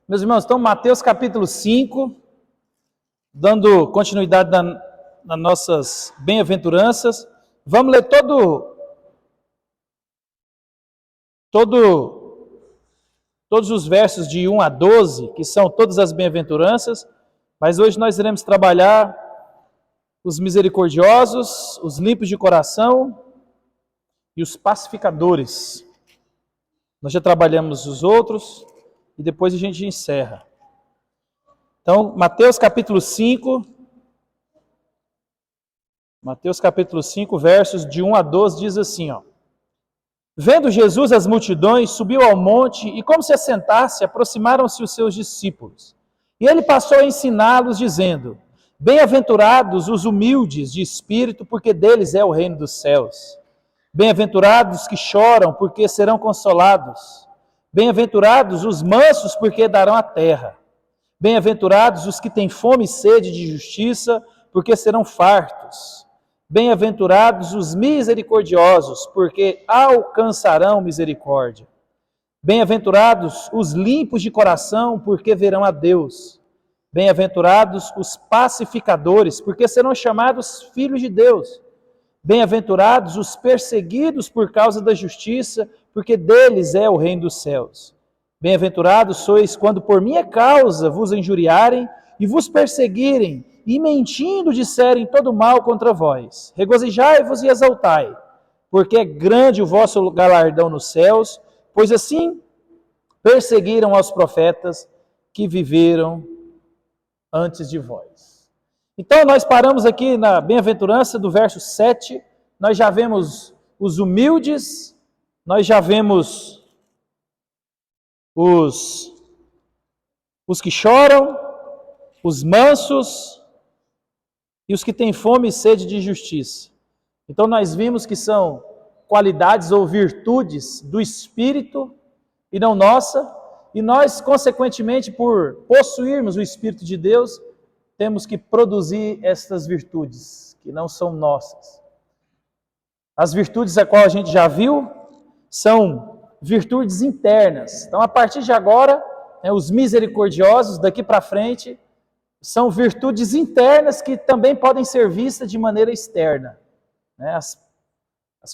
Meus irmãos, então Mateus capítulo 5, dando continuidade nas nossas bem-aventuranças. Vamos ler todos os versos de 1 a 12, que são todas as bem-aventuranças, mas hoje nós iremos trabalhar os misericordiosos, os limpos de coração e os pacificadores. Nós já trabalhamos os outros e depois a gente encerra. Então, Mateus capítulo 5, versos de 1 a 12, diz assim, ó. Vendo Jesus as multidões, subiu ao monte e, como se assentasse, aproximaram-se os seus discípulos. E ele passou a ensiná-los, dizendo: Bem-aventurados os humildes de espírito, porque deles é o reino dos céus. Bem-aventurados os que choram, porque serão consolados. Bem-aventurados os mansos, porque darão a terra. Bem-aventurados os que têm fome e sede de justiça, porque serão fartos. Bem-aventurados os misericordiosos, porque alcançarão misericórdia. Bem-aventurados os limpos de coração, porque verão a Deus. Bem-aventurados os pacificadores, porque serão chamados filhos de Deus. Bem-aventurados os perseguidos por causa da justiça, porque deles é o reino dos céus. Bem-aventurados sois quando por minha causa vos injuriarem e vos perseguirem, e mentindo disserem todo mal contra vós. Regozijai-vos e exaltai, porque é grande o vosso galardão nos céus, pois assim perseguiram aos profetas que viveram antes de vós. Então nós paramos aqui na bem-aventurança do verso 7, nós já vemos os humildes, nós já vemos os que choram, os mansos e os que têm fome e sede de justiça. Então nós vimos que são qualidades ou virtudes do Espírito e não nossa, e nós, consequentemente, por possuirmos o Espírito de Deus, temos que produzir estas virtudes, que não são nossas. As virtudes a qual a gente já viu são virtudes internas. Então, a partir de agora, os misericordiosos, daqui para frente, são virtudes internas que também podem ser vistas de maneira externa. As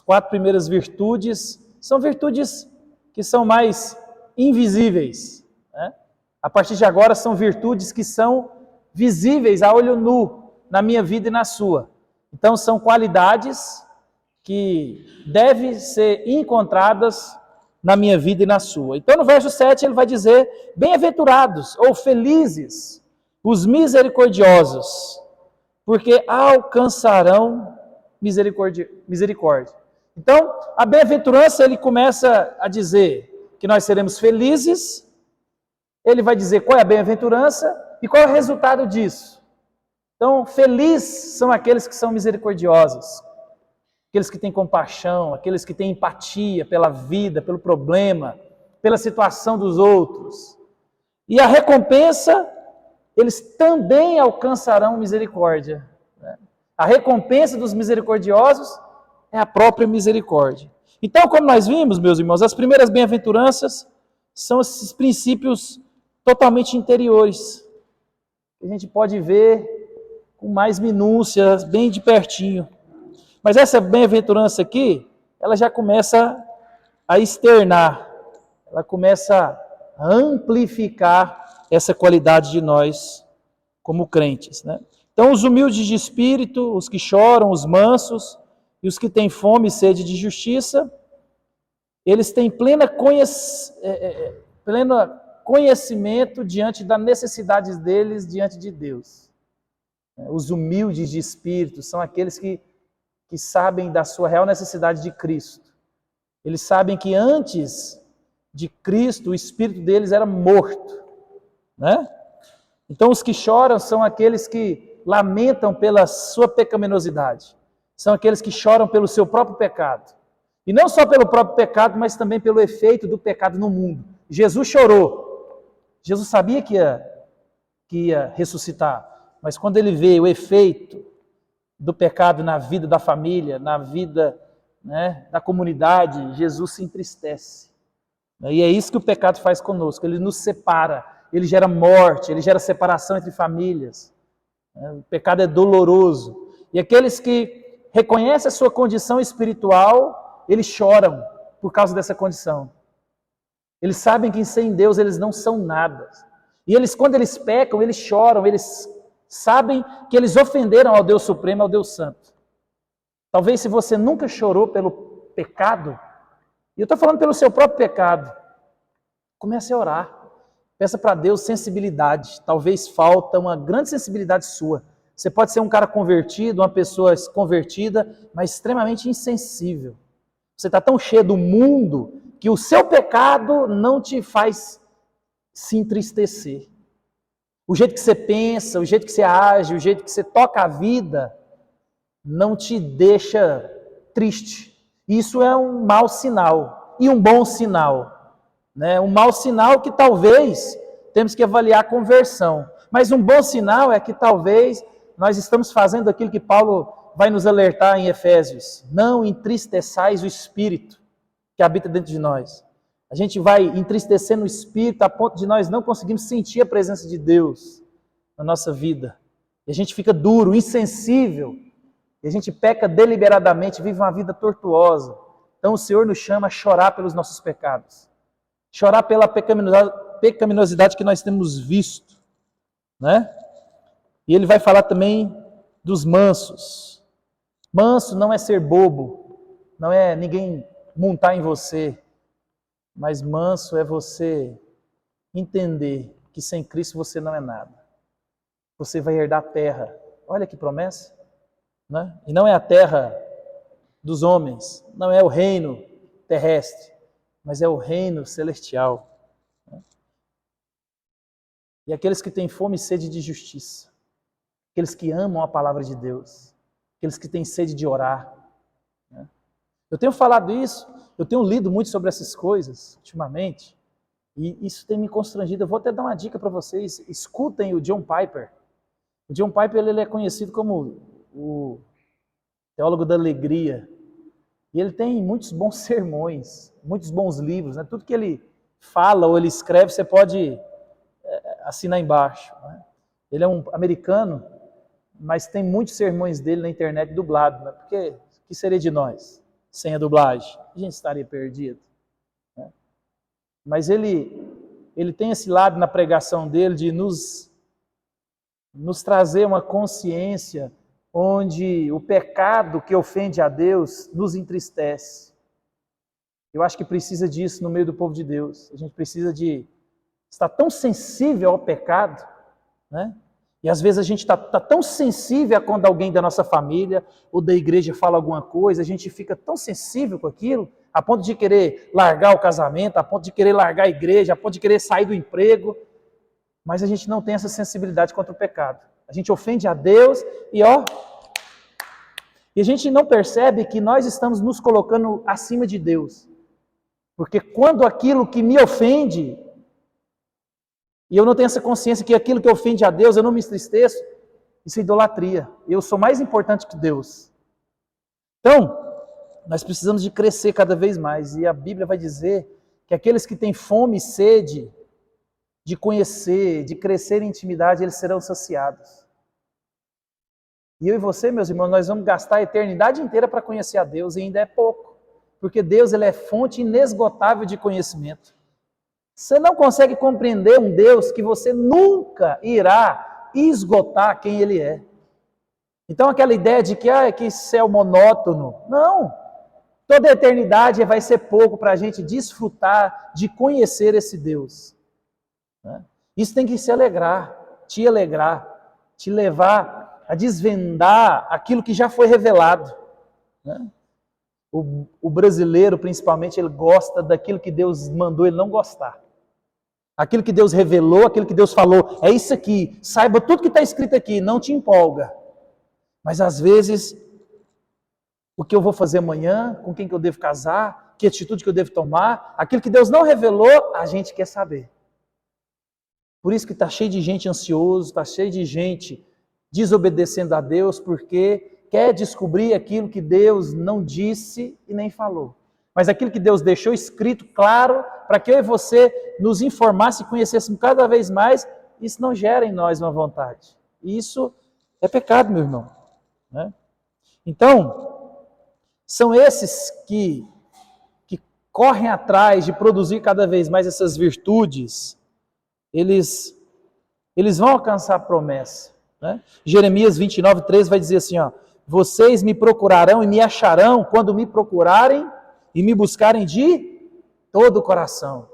4 primeiras virtudes são virtudes que são mais invisíveis. A partir de agora, são virtudes que são visíveis a olho nu na minha vida e na sua. Então, são qualidades que devem ser encontradas na minha vida e na sua. Então, no verso 7, ele vai dizer: Bem-aventurados ou felizes os misericordiosos, porque alcançarão misericórdia. Então, a bem-aventurança, ele começa a dizer que nós seremos felizes, ele vai dizer qual é a bem-aventurança e qual é o resultado disso. Então, felizes são aqueles que são misericordiosos, aqueles que têm compaixão, aqueles que têm empatia pela vida, pelo problema, pela situação dos outros. E a recompensa, eles também alcançarão misericórdia. A recompensa dos misericordiosos é a própria misericórdia. Então, como nós vimos, meus irmãos, as primeiras bem-aventuranças são esses princípios totalmente interiores. A gente pode ver com mais minúcia, bem de pertinho. Mas essa bem-aventurança aqui, ela já começa a externar, ela começa a amplificar essa qualidade de nós como crentes, Então, os humildes de espírito, os que choram, os mansos e os que têm fome e sede de justiça, eles têm pleno conhecimento diante das necessidades deles diante de Deus. Os humildes de espírito são aqueles que sabem da sua real necessidade de Cristo. Eles sabem que antes de Cristo, o espírito deles era morto. Então, os que choram são aqueles que lamentam pela sua pecaminosidade. São aqueles que choram pelo seu próprio pecado. E não só pelo próprio pecado, mas também pelo efeito do pecado no mundo. Jesus chorou. Jesus sabia que ia ressuscitar. Mas quando ele vê o efeito do pecado na vida da família, na vida da comunidade, Jesus se entristece. E é isso que o pecado faz conosco. Ele nos separa. ele gera morte, ele gera separação entre famílias. O pecado é doloroso. E aqueles que reconhecem a sua condição espiritual, eles choram por causa dessa condição. Eles sabem que sem Deus eles não são nada. E eles, quando eles pecam, eles choram, eles sabem que eles ofenderam ao Deus Supremo, ao Deus Santo. Talvez se você nunca chorou pelo pecado, e eu estou falando pelo seu próprio pecado, comece a orar. Peça para Deus sensibilidade. Talvez falta uma grande sensibilidade sua. Você pode ser um cara convertido, uma pessoa convertida, mas extremamente insensível. Você está tão cheio do mundo que o seu pecado não te faz se entristecer. O jeito que você pensa, o jeito que você age, o jeito que você toca a vida, não te deixa triste. Isso é um mau sinal e um bom sinal. Um mau sinal que talvez temos que avaliar a conversão. Mas um bom sinal é que talvez nós estamos fazendo aquilo que Paulo vai nos alertar em Efésios. Não entristeçais o Espírito que habita dentro de nós. A gente vai entristecendo o Espírito a ponto de nós não conseguirmos sentir a presença de Deus na nossa vida. E a gente fica duro, insensível. E a gente peca deliberadamente, vive uma vida tortuosa. Então o Senhor nos chama a chorar pelos nossos pecados. Chorar pela pecaminosidade que nós temos visto. E ele vai falar também dos mansos. Manso não é ser bobo, não é ninguém montar em você, mas manso é você entender que sem Cristo você não é nada. Você vai herdar a terra. Olha que promessa. E não é a terra dos homens, não é o reino terrestre, mas é o reino celestial. E aqueles que têm fome e sede de justiça, aqueles que amam a palavra de Deus, aqueles que têm sede de orar. Eu tenho falado isso, eu tenho lido muito sobre essas coisas ultimamente, e isso tem me constrangido. Eu vou até dar uma dica para vocês: escutem o John Piper. O John Piper ele é conhecido como o teólogo da alegria, e ele tem muitos bons sermões, muitos bons livros. Tudo que ele fala ou ele escreve, você pode assinar embaixo. Ele é um americano, mas tem muitos sermões dele na internet dublado, porque o que seria de nós sem a dublagem? A gente estaria perdido. Mas ele tem esse lado na pregação dele de nos trazer uma consciência onde o pecado que ofende a Deus nos entristece. Eu acho que precisa disso no meio do povo de Deus. A gente precisa de estar tão sensível ao pecado, E às vezes a gente está tão sensível a quando alguém da nossa família ou da igreja fala alguma coisa, a gente fica tão sensível com aquilo, a ponto de querer largar o casamento, a ponto de querer largar a igreja, a ponto de querer sair do emprego, mas a gente não tem essa sensibilidade contra o pecado. A gente ofende a Deus e a gente não percebe que nós estamos nos colocando acima de Deus. Porque quando aquilo que me ofende, e eu não tenho essa consciência que aquilo que ofende a Deus, eu não me entristeço, isso é idolatria. Eu sou mais importante que Deus. Então, nós precisamos de crescer cada vez mais. E a Bíblia vai dizer que aqueles que têm fome e sede de conhecer, de crescer em intimidade, eles serão saciados. E eu e você, meus irmãos, nós vamos gastar a eternidade inteira para conhecer a Deus, e ainda é pouco. Porque Deus ele é fonte inesgotável de conhecimento. Você não consegue compreender um Deus que você nunca irá esgotar quem Ele é. Então aquela ideia de que céu monótono, não. Toda a eternidade vai ser pouco para a gente desfrutar de conhecer esse Deus. Isso tem que te alegrar, te levar a desvendar aquilo que já foi revelado. O brasileiro, principalmente, ele gosta daquilo que Deus mandou ele não gostar. Aquilo que Deus revelou, aquilo que Deus falou, é isso aqui. Saiba tudo que está escrito aqui, não te empolga. Mas às vezes, o que eu vou fazer amanhã, com quem que eu devo casar, que atitude que eu devo tomar, aquilo que Deus não revelou, a gente quer saber. Por isso que está cheio de gente ansioso, está cheio de gente desobedecendo a Deus, porque quer descobrir aquilo que Deus não disse e nem falou. Mas aquilo que Deus deixou escrito, claro, para que eu e você nos informasse e conhecêssemos cada vez mais, isso não gera em nós uma vontade. E isso é pecado, meu irmão. Né? Então, são esses que correm atrás de produzir cada vez mais essas virtudes, eles vão alcançar a promessa. Né? Jeremias 29:3 vai dizer assim, ó, vocês me procurarão e me acharão quando me procurarem e me buscarem de todo o coração.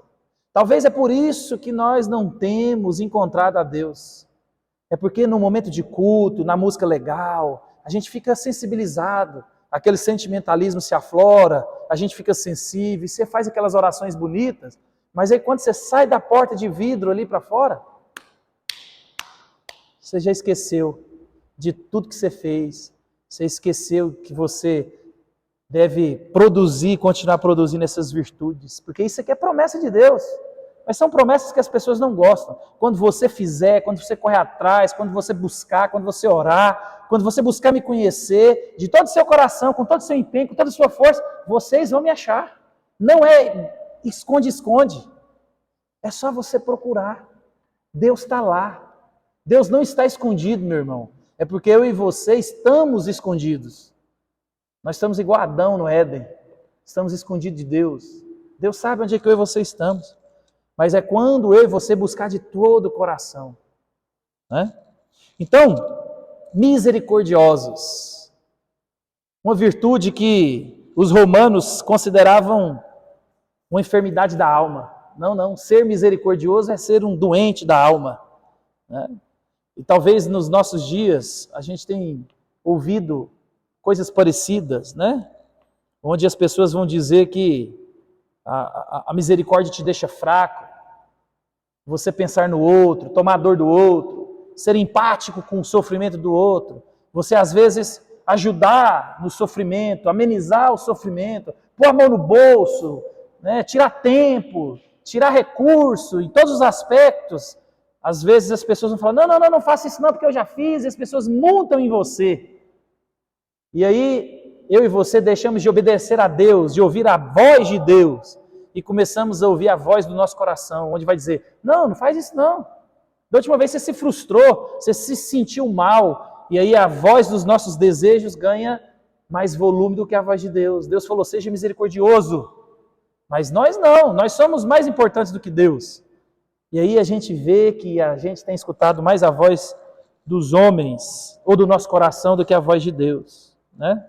Talvez é por isso que nós não temos encontrado a Deus. É porque no momento de culto, na música legal, a gente fica sensibilizado, aquele sentimentalismo se aflora, a gente fica sensível, você faz aquelas orações bonitas, mas aí quando você sai da porta de vidro ali para fora, você já esqueceu de tudo que você fez, você esqueceu que você deve produzir, continuar produzindo essas virtudes, porque isso aqui é promessa de Deus, mas são promessas que as pessoas não gostam. Quando você fizer, quando você correr atrás, quando você buscar, quando você orar, quando você buscar me conhecer, de todo o seu coração, com todo o seu empenho, com toda a sua força, vocês vão me achar. Não é esconde-esconde, é só você procurar. Deus está lá. Deus não está escondido, meu irmão. É porque eu e você estamos escondidos. Nós estamos igual Adão no Éden. Estamos escondidos de Deus. Deus sabe onde é que eu e você estamos. Mas é quando eu e você buscar de todo o coração. Né? Então, misericordiosos. Uma virtude que os romanos consideravam uma enfermidade da alma. Não. Ser misericordioso é ser um doente da alma. Né? E talvez nos nossos dias a gente tenha ouvido coisas parecidas, né? Onde as pessoas vão dizer que a misericórdia te deixa fraco, você pensar no outro, tomar a dor do outro, ser empático com o sofrimento do outro, você às vezes ajudar no sofrimento, amenizar o sofrimento, pôr a mão no bolso, né? Tirar tempo, tirar recurso, em todos os aspectos. Às vezes as pessoas vão falar, não faça isso não, porque eu já fiz, e as pessoas montam em você. E aí, eu e você deixamos de obedecer a Deus, de ouvir a voz de Deus, e começamos a ouvir a voz do nosso coração, onde vai dizer, não faz isso não. Da última vez você se frustrou, você se sentiu mal, e aí a voz dos nossos desejos ganha mais volume do que a voz de Deus. Deus falou, seja misericordioso. Mas nós não, nós somos mais importantes do que Deus. E aí a gente vê que a gente tem escutado mais a voz dos homens, ou do nosso coração, do que a voz de Deus. Né?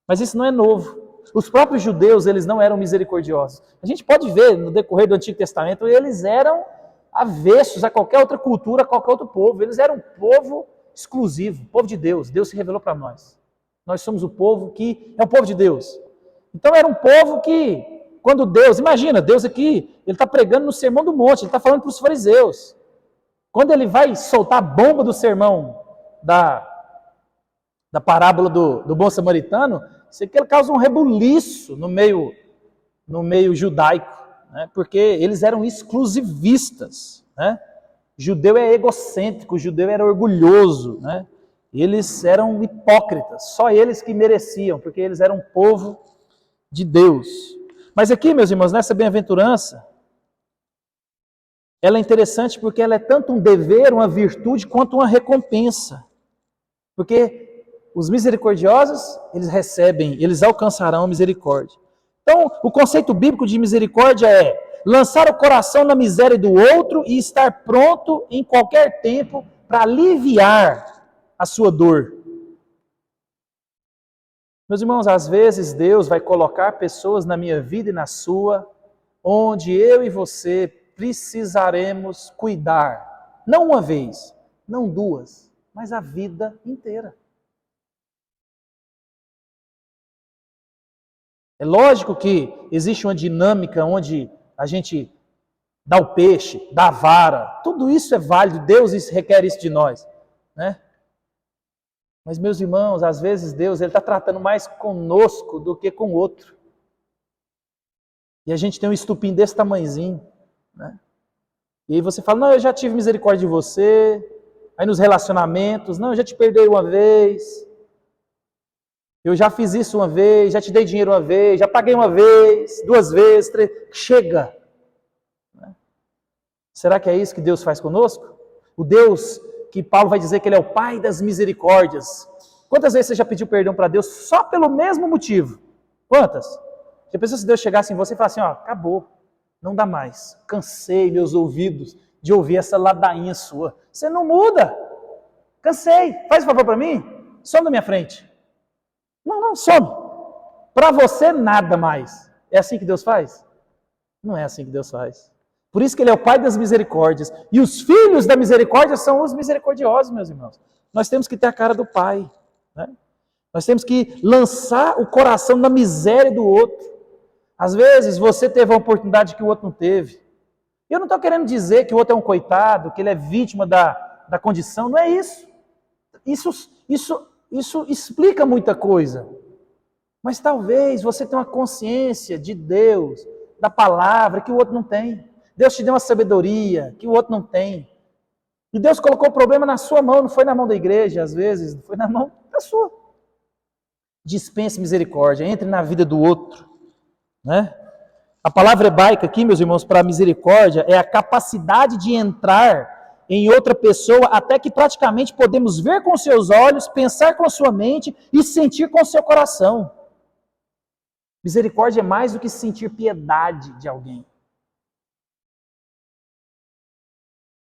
Mas isso não é novo. Os próprios judeus, eles não eram misericordiosos. A gente pode ver no decorrer do Antigo Testamento, eles eram avessos a qualquer outra cultura, a qualquer outro povo. Eles eram um povo exclusivo, povo de Deus. Deus se revelou para nós. Nós somos o povo que é o povo de Deus. Então era um povo que, quando Deus, imagina, Deus aqui, ele está pregando no Sermão do Monte, ele está falando para os fariseus. Quando ele vai soltar a bomba do sermão da parábola do bom samaritano, isso aqui causa um rebuliço no meio judaico, né? Porque eles eram exclusivistas. Né? Judeu é egocêntrico, judeu era orgulhoso, né? Eles eram hipócritas, só eles que mereciam, porque eles eram um povo de Deus. Mas aqui, meus irmãos, nessa bem-aventurança, ela é interessante porque ela é tanto um dever, uma virtude, quanto uma recompensa. Porque os misericordiosos, eles recebem, eles alcançarão a misericórdia. Então, o conceito bíblico de misericórdia é lançar o coração na miséria do outro e estar pronto em qualquer tempo para aliviar a sua dor. Meus irmãos, às vezes Deus vai colocar pessoas na minha vida e na sua, onde eu e você precisaremos cuidar, não uma vez, não duas, mas a vida inteira. É lógico que existe uma dinâmica onde a gente dá o peixe, dá a vara, tudo isso é válido, Deus requer isso de nós, né? Mas, meus irmãos, às vezes Deus está tratando mais conosco do que com o outro. E a gente tem um estupim desse tamanhozinho, né? E aí você fala, não, eu já tive misericórdia de você. Aí nos relacionamentos, não, eu já te perdoei uma vez. Eu já fiz isso uma vez, já te dei dinheiro uma vez, já paguei uma vez, 2 vezes, 3. Chega, Será que é isso que Deus faz conosco? O Deus que Paulo vai dizer que Ele é o Pai das misericórdias. Quantas vezes você já pediu perdão para Deus só pelo mesmo motivo? Quantas? Já pensou se Deus chegasse em você e falasse assim, ó, acabou, não dá mais, cansei meus ouvidos de ouvir essa ladainha sua. Você não muda, cansei, faz um favor para mim, some da minha frente. Não, some. Para você nada mais. É assim que Deus faz? Não é assim que Deus faz. Por isso que Ele é o Pai das misericórdias. E os filhos da misericórdia são os misericordiosos, meus irmãos. Nós temos que ter a cara do Pai. Né? Nós temos que lançar o coração na miséria do outro. Às vezes você teve a oportunidade que o outro não teve. Eu não estou querendo dizer que o outro é um coitado, que ele é vítima da condição. Não é isso. Isso explica muita coisa. Mas talvez você tenha uma consciência de Deus, da palavra, que o outro não tem. Deus te deu uma sabedoria que o outro não tem. E Deus colocou o problema na sua mão, não foi na mão da igreja, às vezes, foi na mão da sua. Dispense misericórdia, entre na vida do outro. Né? A palavra hebraica aqui, meus irmãos, para misericórdia, é a capacidade de entrar em outra pessoa até que praticamente podemos ver com seus olhos, pensar com a sua mente e sentir com o seu coração. Misericórdia é mais do que sentir piedade de alguém.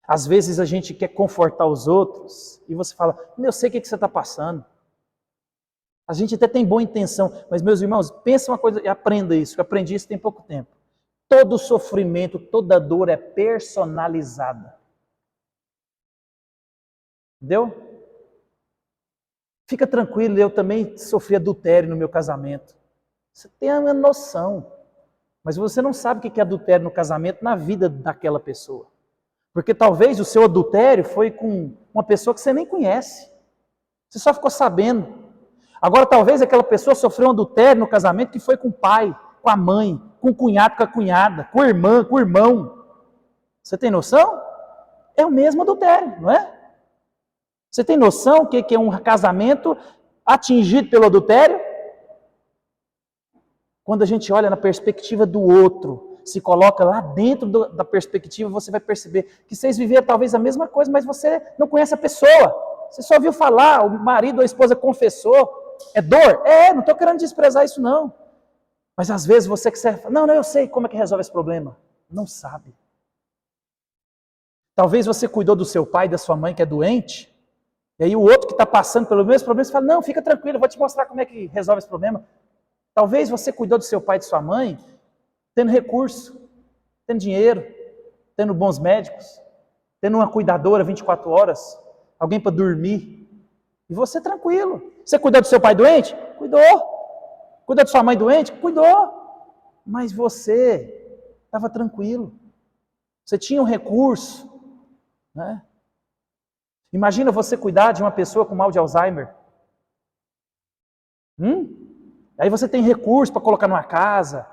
Às vezes a gente quer confortar os outros e você fala, eu sei o que você está passando. A gente até tem boa intenção, mas meus irmãos, pensa uma coisa e aprenda isso, que eu aprendi isso tem pouco tempo. Todo sofrimento, toda dor é personalizada. Entendeu? Fica tranquilo, eu também sofri adultério no meu casamento. Você tem uma noção, mas você não sabe o que é adultério no casamento na vida daquela pessoa. Porque talvez o seu adultério foi com uma pessoa que você nem conhece. Você só ficou sabendo. Agora talvez aquela pessoa sofreu um adultério no casamento que foi com o pai, com a mãe, com o cunhado, com a cunhada, com a irmã, com o irmão. Você tem noção? É o mesmo adultério, não é? Você tem noção o que é um casamento atingido pelo adultério? Quando a gente olha na perspectiva do outro, se coloca lá dentro da perspectiva, você vai perceber que vocês viveram talvez a mesma coisa, mas você não conhece a pessoa. Você só ouviu falar, o marido ou a esposa confessou. É dor? Não estou querendo desprezar isso não. Mas às vezes você que serve, não, eu sei como é que resolve esse problema. Não sabe. Talvez você cuidou do seu pai, da sua mãe que é doente, e aí o outro que está passando pelo mesmo problema, você fala, não, fica tranquilo, eu vou te mostrar como é que resolve esse problema. Talvez você cuidou do seu pai e de sua mãe, tendo recurso, tendo dinheiro, tendo bons médicos, tendo uma cuidadora 24 horas, alguém para dormir, e você tranquilo. Você cuidou do seu pai doente? Cuidou. Cuidou de sua mãe doente? Cuidou. Mas você estava tranquilo. Você tinha um recurso. Né? Imagina você cuidar de uma pessoa com mal de Alzheimer. Aí você tem recurso para colocar numa casa,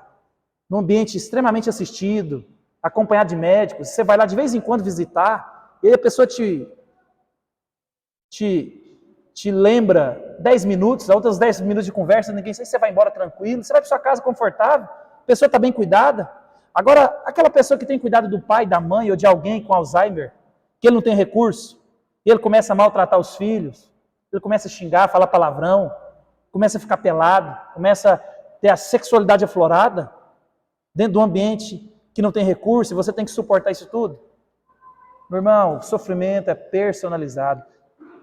num ambiente extremamente assistido, acompanhado de médicos. Você vai lá de vez em quando visitar, e aí a pessoa te lembra 10 minutos, outros 10 minutos de conversa, ninguém sei se você vai embora tranquilo, você vai para sua casa confortável, a pessoa está bem cuidada. Agora, aquela pessoa que tem cuidado do pai, da mãe ou de alguém com Alzheimer, que ele não tem recurso, ele começa a maltratar os filhos, ele começa a xingar, falar palavrão, começa a ficar pelado, começa a ter a sexualidade aflorada, dentro de um ambiente que não tem recurso, e você tem que suportar isso tudo. Meu irmão, o sofrimento é personalizado.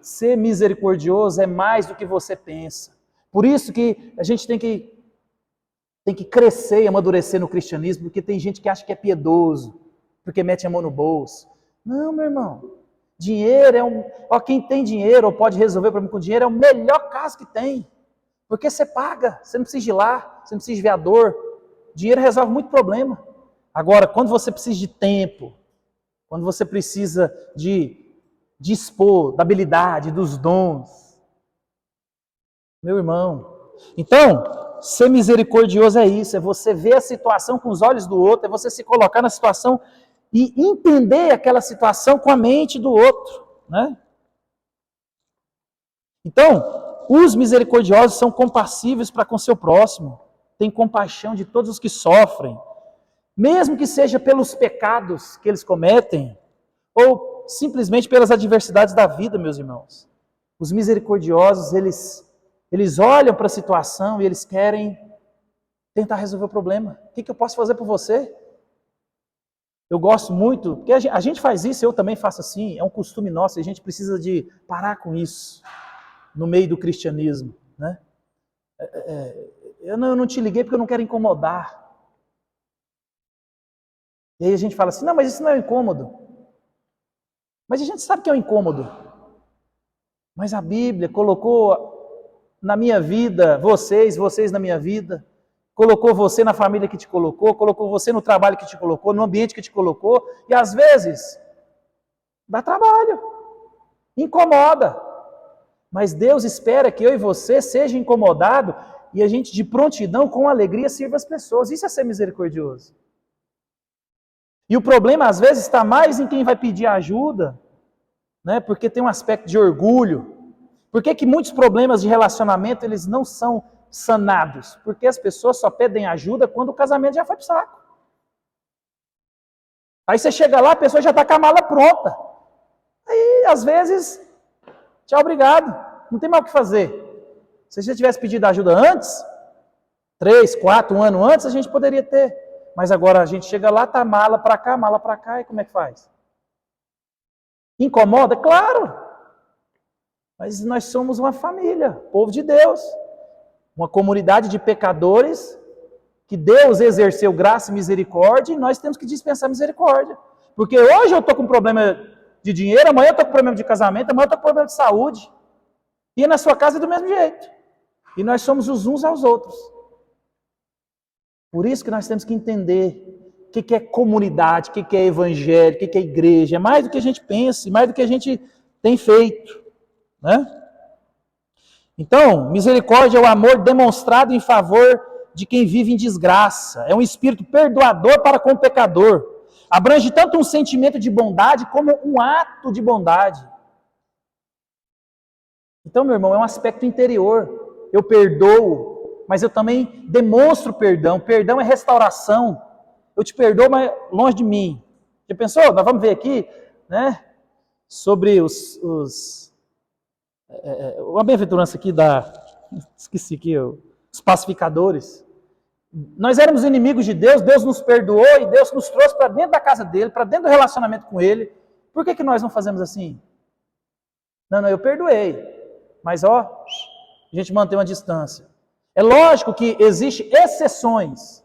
Ser misericordioso é mais do que você pensa. Por isso que a gente tem que crescer e amadurecer no cristianismo, porque tem gente que acha que é piedoso, porque mete a mão no bolso. Não, meu irmão. Dinheiro quem tem dinheiro ou pode resolver o problema com dinheiro é o melhor caso que tem. Porque você paga, você não precisa ir lá, você não precisa ver a dor. Dinheiro resolve muito problema. Agora, quando você precisa de tempo, quando você precisa de dispor da habilidade, dos dons. Meu irmão. Então, ser misericordioso é isso, é você ver a situação com os olhos do outro, é você se colocar na situação e entender aquela situação com a mente do outro. Né? Então, os misericordiosos são compassíveis para com seu próximo, têm compaixão de todos os que sofrem. mesmo que seja pelos pecados que eles cometem, ou simplesmente pelas adversidades da vida, meus irmãos. Os misericordiosos, eles olham para a situação e eles querem tentar resolver o problema. O que eu posso fazer por você? Eu gosto muito, porque a gente faz isso, eu também faço assim, é um costume nosso, e a gente precisa de parar com isso no meio do cristianismo, né? Eu não te liguei porque eu não quero incomodar. E aí a gente fala assim, não, mas isso não é um incômodo. Mas a gente sabe que é um incômodo. Mas a Bíblia colocou na minha vida, vocês na minha vida, colocou você na família que te colocou você no trabalho que te colocou, no ambiente que te colocou, e às vezes dá trabalho, incomoda. Mas Deus espera que eu e você seja incomodado e a gente de prontidão, com alegria, sirva as pessoas. Isso é ser misericordioso. E o problema às vezes está mais em quem vai pedir ajuda, né? Porque tem um aspecto de orgulho. Por que muitos problemas de relacionamento eles não são sanados? Porque as pessoas só pedem ajuda quando o casamento já foi pro saco. Aí você chega lá, a pessoa já está com a mala pronta. Aí, às vezes, tchau, obrigado. Não tem mais o que fazer. Se você tivesse pedido ajuda antes, 3, 4, um ano antes, a gente poderia ter. Mas agora a gente chega lá, tá mala para cá, e como é que faz? Incomoda? Claro! Mas nós somos uma família, povo de Deus. Uma comunidade de pecadores que Deus exerceu graça e misericórdia e nós temos que dispensar misericórdia. Porque hoje eu estou com problema de dinheiro, amanhã eu estou com problema de casamento, amanhã eu estou com problema de saúde. E na sua casa é do mesmo jeito. E nós somos os uns aos outros. Por isso que nós temos que entender o que é comunidade, o que é evangelho, o que é igreja. É mais do que a gente pensa, mais do que a gente tem feito, né? Então, misericórdia é o amor demonstrado em favor de quem vive em desgraça. É um espírito perdoador para com o pecador. Abrange tanto um sentimento de bondade como um ato de bondade. Então, meu irmão, é um aspecto interior. Eu perdoo, mas eu também demonstro perdão. Perdão é restauração. Eu te perdoo, mas longe de mim. Já pensou? Nós vamos ver aqui, né, sobre uma bem-aventurança aqui esqueci aqui, os pacificadores. Nós éramos inimigos de Deus, Deus nos perdoou e Deus nos trouxe para dentro da casa dele, para dentro do relacionamento com ele. Por que nós não fazemos assim? Não, eu perdoei. Mas a gente mantém uma distância. É lógico que existem exceções,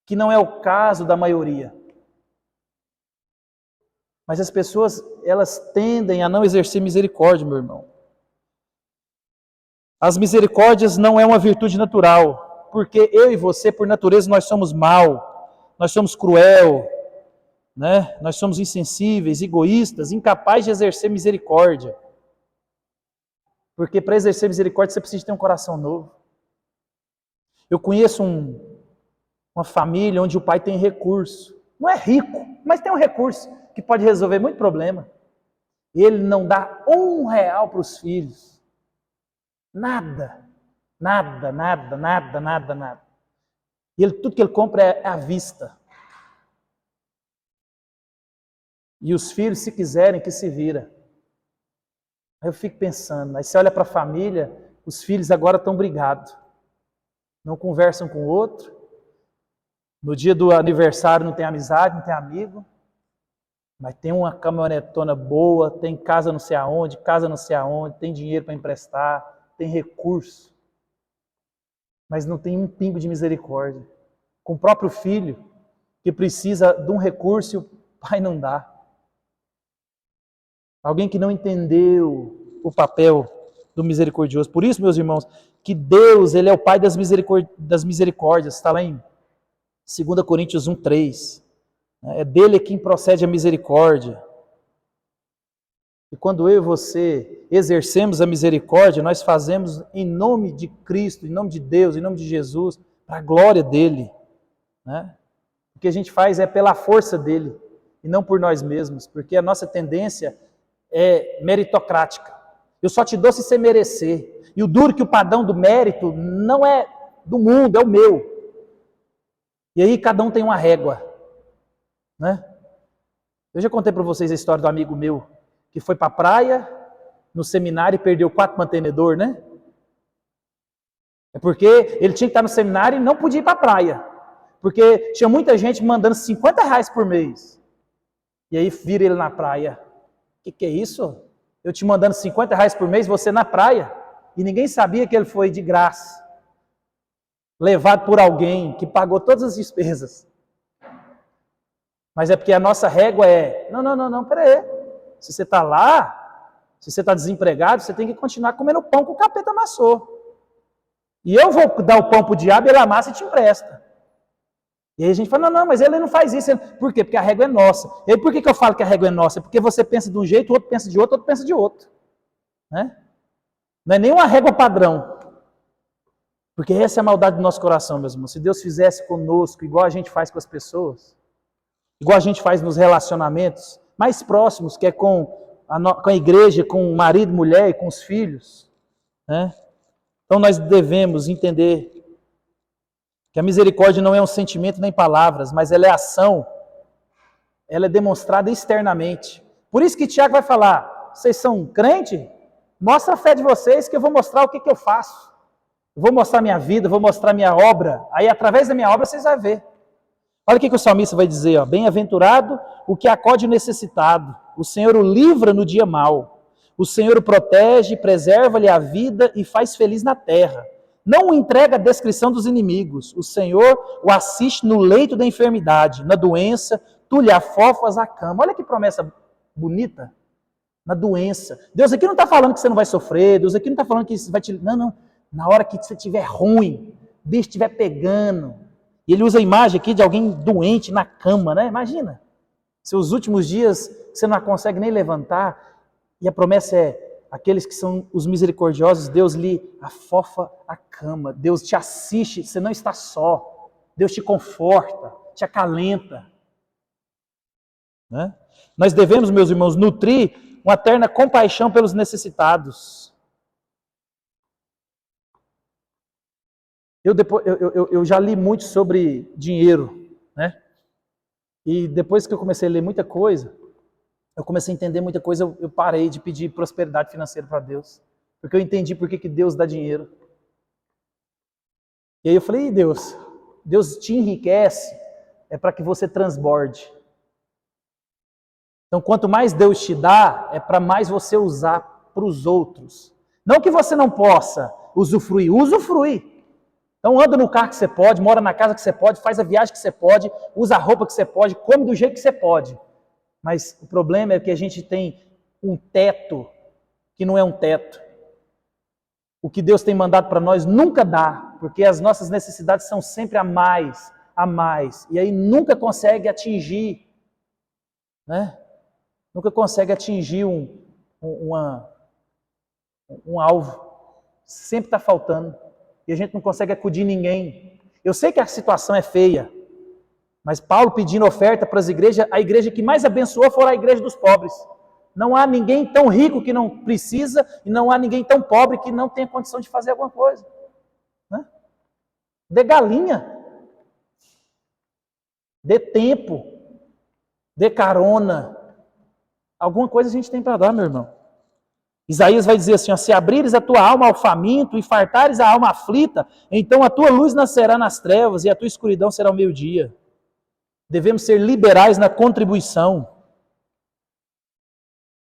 que não é o caso da maioria. Mas as pessoas, elas tendem a não exercer misericórdia, meu irmão. As misericórdias não é uma virtude natural, porque eu e você, por natureza, nós somos mau, nós somos cruel, né? Nós somos insensíveis, egoístas, incapazes de exercer misericórdia. Porque para exercer misericórdia você precisa ter um coração novo. Eu conheço uma família onde o pai tem recurso. Não é rico, mas tem um recurso que pode resolver muito problema. Ele não dá R$1 para os filhos. Nada. E tudo que ele compra é à vista. E os filhos, se quiserem, que se vira. Aí eu fico pensando, aí você olha para a família, os filhos agora estão brigados. Não conversam com o outro. No dia do aniversário não tem amizade, não tem amigo. Mas tem uma caminhonetona boa, tem casa não sei aonde, tem dinheiro para emprestar, tem recurso. Mas não tem um pingo de misericórdia. Com o próprio filho, que precisa de um recurso e o pai não dá. Alguém que não entendeu o papel do misericordioso. Por isso, meus irmãos, que Deus, Ele é o Pai das misericórdias. Está lá em 2 Coríntios 1:3. É dele quem procede a misericórdia. E quando eu e você exercemos a misericórdia, nós fazemos em nome de Cristo, em nome de Deus, em nome de Jesus, para a glória dele. Né? O que a gente faz é pela força dele, e não por nós mesmos, porque a nossa tendência é meritocrática. Eu só te dou se você merecer. E o duro que o padrão do mérito não é do mundo, é o meu. E aí cada um tem uma régua, né? Eu já contei para vocês a história do amigo meu que foi para a praia, no seminário, e perdeu 4 mantenedor, né? É porque ele tinha que estar no seminário e não podia ir para a praia. Porque tinha muita gente mandando R$50 por mês. E aí vira ele na praia. Que é isso? Eu te mandando R$50 por mês, você na praia. E ninguém sabia que ele foi de graça. Levado por alguém que pagou todas as despesas. Mas é porque a nossa régua é, não, peraí. Se você está lá, se você está desempregado, você tem que continuar comendo o pão que o capeta amassou. E eu vou dar o pão para o diabo, ele amassa e te empresta. E aí a gente fala, não, mas ele não faz isso. Por quê? Porque a régua é nossa. E aí por que eu falo que a régua é nossa? É porque você pensa de um jeito, o outro pensa de outro, pensa de outro. Né? Não é nenhuma régua padrão. Porque essa é a maldade do nosso coração, meus irmãos. Se Deus fizesse conosco igual a gente faz com as pessoas, igual a gente faz nos relacionamentos mais próximos, que é com a igreja, com o marido, mulher e com os filhos. Né? Então nós devemos entender que a misericórdia não é um sentimento nem palavras, mas ela é ação. Ela é demonstrada externamente. Por isso que Tiago vai falar, vocês são crente? Mostra a fé de vocês que eu vou mostrar o que eu faço. Eu vou mostrar minha vida, vou mostrar minha obra. Aí através da minha obra vocês vão ver. Olha o que o salmista vai dizer. Bem-aventurado o que acode o necessitado. O Senhor o livra no dia mau. O Senhor o protege, preserva-lhe a vida e faz feliz na terra. Não o entrega à descrição dos inimigos. O Senhor o assiste no leito da enfermidade, na doença, tu lhe afofas a cama. Olha que promessa bonita. Na doença. Deus aqui não está falando que você não vai sofrer, Deus aqui não está falando que você vai te... Não. Na hora que você estiver ruim, o bicho estiver pegando. E ele usa a imagem aqui de alguém doente na cama, né? Imagina. Seus últimos dias, você não consegue nem levantar. E a promessa é, aqueles que são os misericordiosos, Deus lhe afofa a cama. Deus te assiste, você não está só. Deus te conforta, te acalenta. Né? Nós devemos, meus irmãos, nutrir uma terna compaixão pelos necessitados. Eu já li muito sobre dinheiro, né? E depois que eu comecei a ler muita coisa, eu comecei a entender muita coisa, eu parei de pedir prosperidade financeira para Deus. Porque eu entendi por que Deus dá dinheiro. E aí eu falei, Deus te enriquece, é para que você transborde. Então quanto mais Deus te dá, é para mais você usar para os outros. Não que você não possa usufruir, usufrui. Então anda no carro que você pode, mora na casa que você pode, faz a viagem que você pode, usa a roupa que você pode, come do jeito que você pode. Mas o problema é que a gente tem um teto que não é um teto. O que Deus tem mandado para nós nunca dá, porque as nossas necessidades são sempre a mais. E aí nunca consegue atingir, né? Nunca consegue atingir um alvo. Sempre está faltando. E a gente não consegue acudir ninguém. Eu sei que a situação é feia, mas Paulo pedindo oferta para as igrejas, a igreja que mais abençoou foi a igreja dos pobres. Não há ninguém tão rico que não precisa, e não há ninguém tão pobre que não tenha condição de fazer alguma coisa. Né? Dê galinha, dê tempo, dê carona. Alguma coisa a gente tem para dar, meu irmão. Isaías vai dizer assim, ó, se abrires a tua alma ao faminto e fartares a alma aflita, então a tua luz nascerá nas trevas e a tua escuridão será o meio-dia. Devemos ser liberais na contribuição.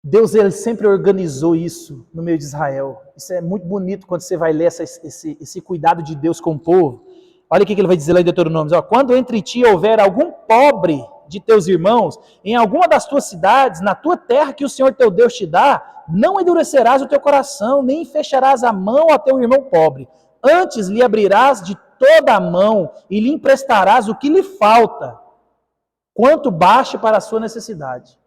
Deus ele sempre organizou isso no meio de Israel. Isso é muito bonito quando você vai ler esse cuidado de Deus com o povo. Olha o que ele vai dizer lá em Deuteronômio. Ó, quando entre ti houver algum pobre de teus irmãos, em alguma das tuas cidades, na tua terra que o Senhor teu Deus te dá, não endurecerás o teu coração, nem fecharás a mão ao teu irmão pobre. Antes lhe abrirás de toda a mão e lhe emprestarás o que lhe falta, quanto baixe para a sua necessidade.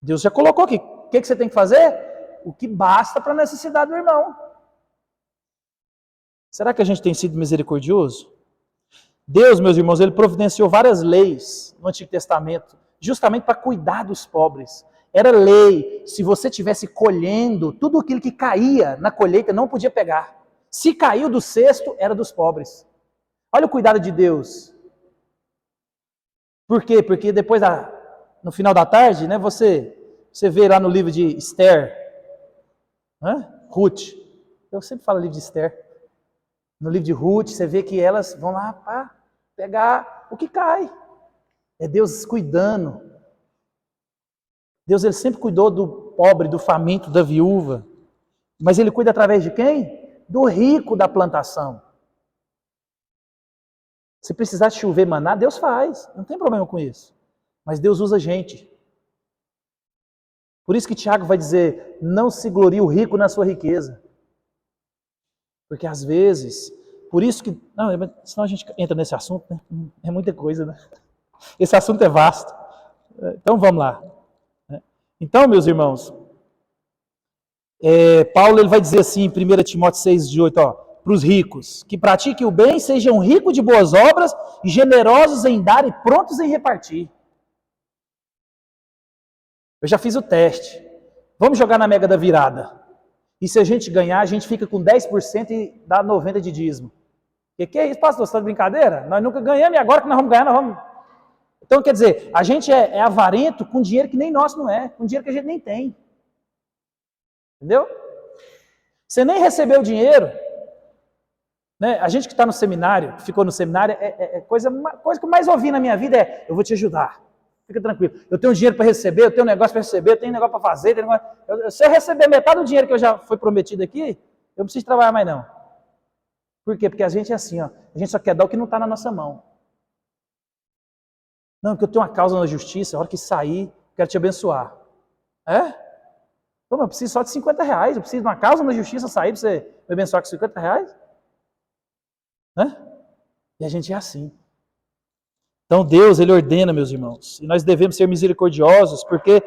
Deus já colocou aqui. O que você tem que fazer? O que basta para a necessidade do irmão. Será que a gente tem sido misericordioso? Deus, meus irmãos, ele providenciou várias leis no Antigo Testamento, justamente para cuidar dos pobres. Era lei, se você estivesse colhendo, tudo aquilo que caía na colheita não podia pegar. Se caiu do cesto, era dos pobres. Olha o cuidado de Deus. Por quê? Porque depois, no final da tarde, né, você vê lá no livro de Esther, né, Ruth. Eu sempre falo livro de Esther. No livro de Ruth, você vê que elas vão lá para pegar o que cai. É Deus cuidando. Deus, ele sempre cuidou do pobre, do faminto, da viúva. Mas ele cuida através de quem? Do rico da plantação. Se precisar de chover maná, Deus faz. Não tem problema com isso. Mas Deus usa gente. Por isso que Tiago vai dizer, não se glorie o rico na sua riqueza. Porque às vezes, por isso que... Não, senão a gente entra nesse assunto, né? É muita coisa, né? Esse assunto é vasto. Então vamos lá. Então, meus irmãos, Paulo ele vai dizer assim em 1 Timóteo 6,18, para os ricos, que pratiquem o bem, sejam ricos de boas obras e generosos em dar e prontos em repartir. Eu já fiz o teste. Vamos jogar na mega da virada. E se a gente ganhar, a gente fica com 10% e dá 90% de dízimo. Que é isso, pastor? Você está de brincadeira? Nós nunca ganhamos e agora que nós vamos ganhar, nós vamos... Então, quer dizer, a gente é avarento com dinheiro que nem nosso não é, com dinheiro que a gente nem tem. Entendeu? Você nem recebeu o dinheiro. Né? A gente que está no seminário, que ficou no seminário, coisa que eu mais ouvi na minha vida é, eu vou te ajudar. Fica tranquilo. Eu tenho dinheiro para receber, eu tenho um negócio para receber, eu tenho um negócio para fazer. Se eu receber metade do dinheiro que eu já foi prometido aqui, eu não preciso trabalhar mais não. Por quê? Porque a gente é assim, a gente só quer dar o que não está na nossa mão. Não, porque eu tenho uma causa na justiça, a hora que sair, eu quero te abençoar. Então, eu preciso só de R$50, eu preciso de uma causa na justiça sair para você me abençoar com R$50? E a gente é assim. Então Deus, ele ordena, meus irmãos, e nós devemos ser misericordiosos, porque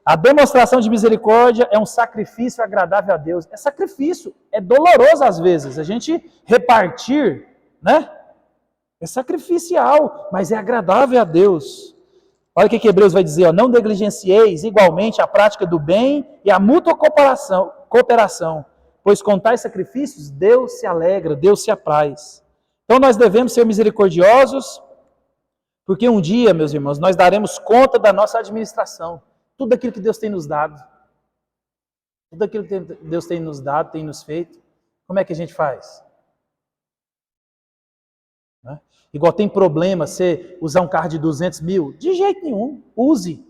a demonstração de misericórdia é um sacrifício agradável a Deus. É sacrifício, é doloroso às vezes, a gente repartir, né? É sacrificial, mas é agradável a Deus. Olha o que Hebreus vai dizer, não negligencieis igualmente a prática do bem e a mútua cooperação, pois com tais sacrifícios Deus se alegra, Deus se apraz. Então nós devemos ser misericordiosos, porque um dia, meus irmãos, nós daremos conta da nossa administração. Tudo aquilo que Deus tem nos dado. Tudo aquilo que Deus tem nos dado, tem nos feito. Como é que a gente faz? Igual tem problema você usar um carro de 200 mil? De jeito nenhum. Use.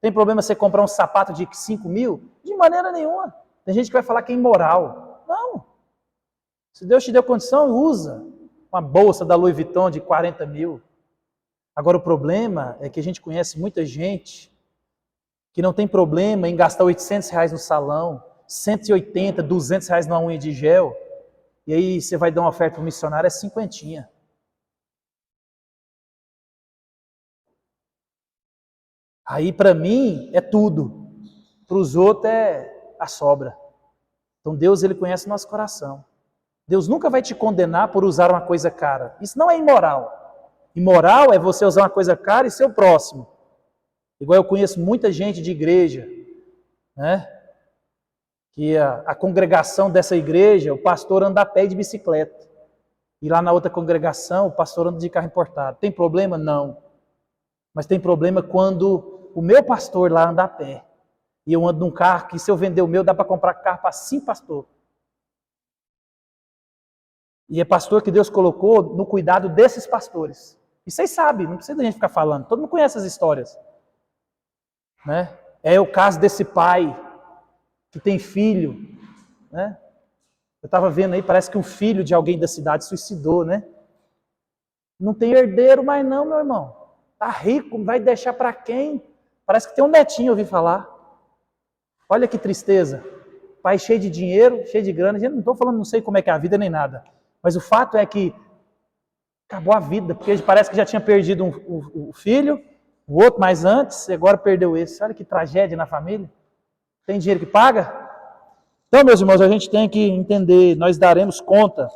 Tem problema você comprar um sapato de 5 mil? De maneira nenhuma. Tem gente que vai falar que é imoral. Não. Se Deus te deu condição, usa. Uma bolsa da Louis Vuitton de 40 mil. Agora o problema é que a gente conhece muita gente que não tem problema em gastar R$800 no salão, 180, R$200 numa unha de gel, e aí você vai dar uma oferta para o missionário, é 50. Aí para mim é tudo, para os outros é a sobra. Então Deus, ele conhece o nosso coração. Deus nunca vai te condenar por usar uma coisa cara. Isso não é imoral. Imoral é você usar uma coisa cara e ser o próximo. Igual eu conheço muita gente de igreja, né? Que a congregação dessa igreja, o pastor anda a pé de bicicleta. E lá na outra congregação, o pastor anda de carro importado. Tem problema? Não. Mas tem problema quando o meu pastor lá anda a pé. E eu ando num carro que, se eu vender o meu, dá para comprar carro para 5 pastores. E é pastor que Deus colocou no cuidado desses pastores. E vocês sabem, não precisa a gente ficar falando. Todo mundo conhece as histórias. Né? É o caso desse pai que tem filho. Né? Eu estava vendo aí, parece que um filho de alguém da cidade suicidou, né? Não tem herdeiro mais não, meu irmão. Tá rico, vai deixar para quem? Parece que tem um netinho, eu ouvi falar. Olha que tristeza. Pai cheio de dinheiro, cheio de grana. Não estou falando, não sei como é que é a vida nem nada. Mas o fato é que acabou a vida, porque parece que já tinha perdido o filho, o outro mais antes, e agora perdeu esse. Olha que tragédia na família. Tem dinheiro que paga? Então, meus irmãos, a gente tem que entender, nós daremos conta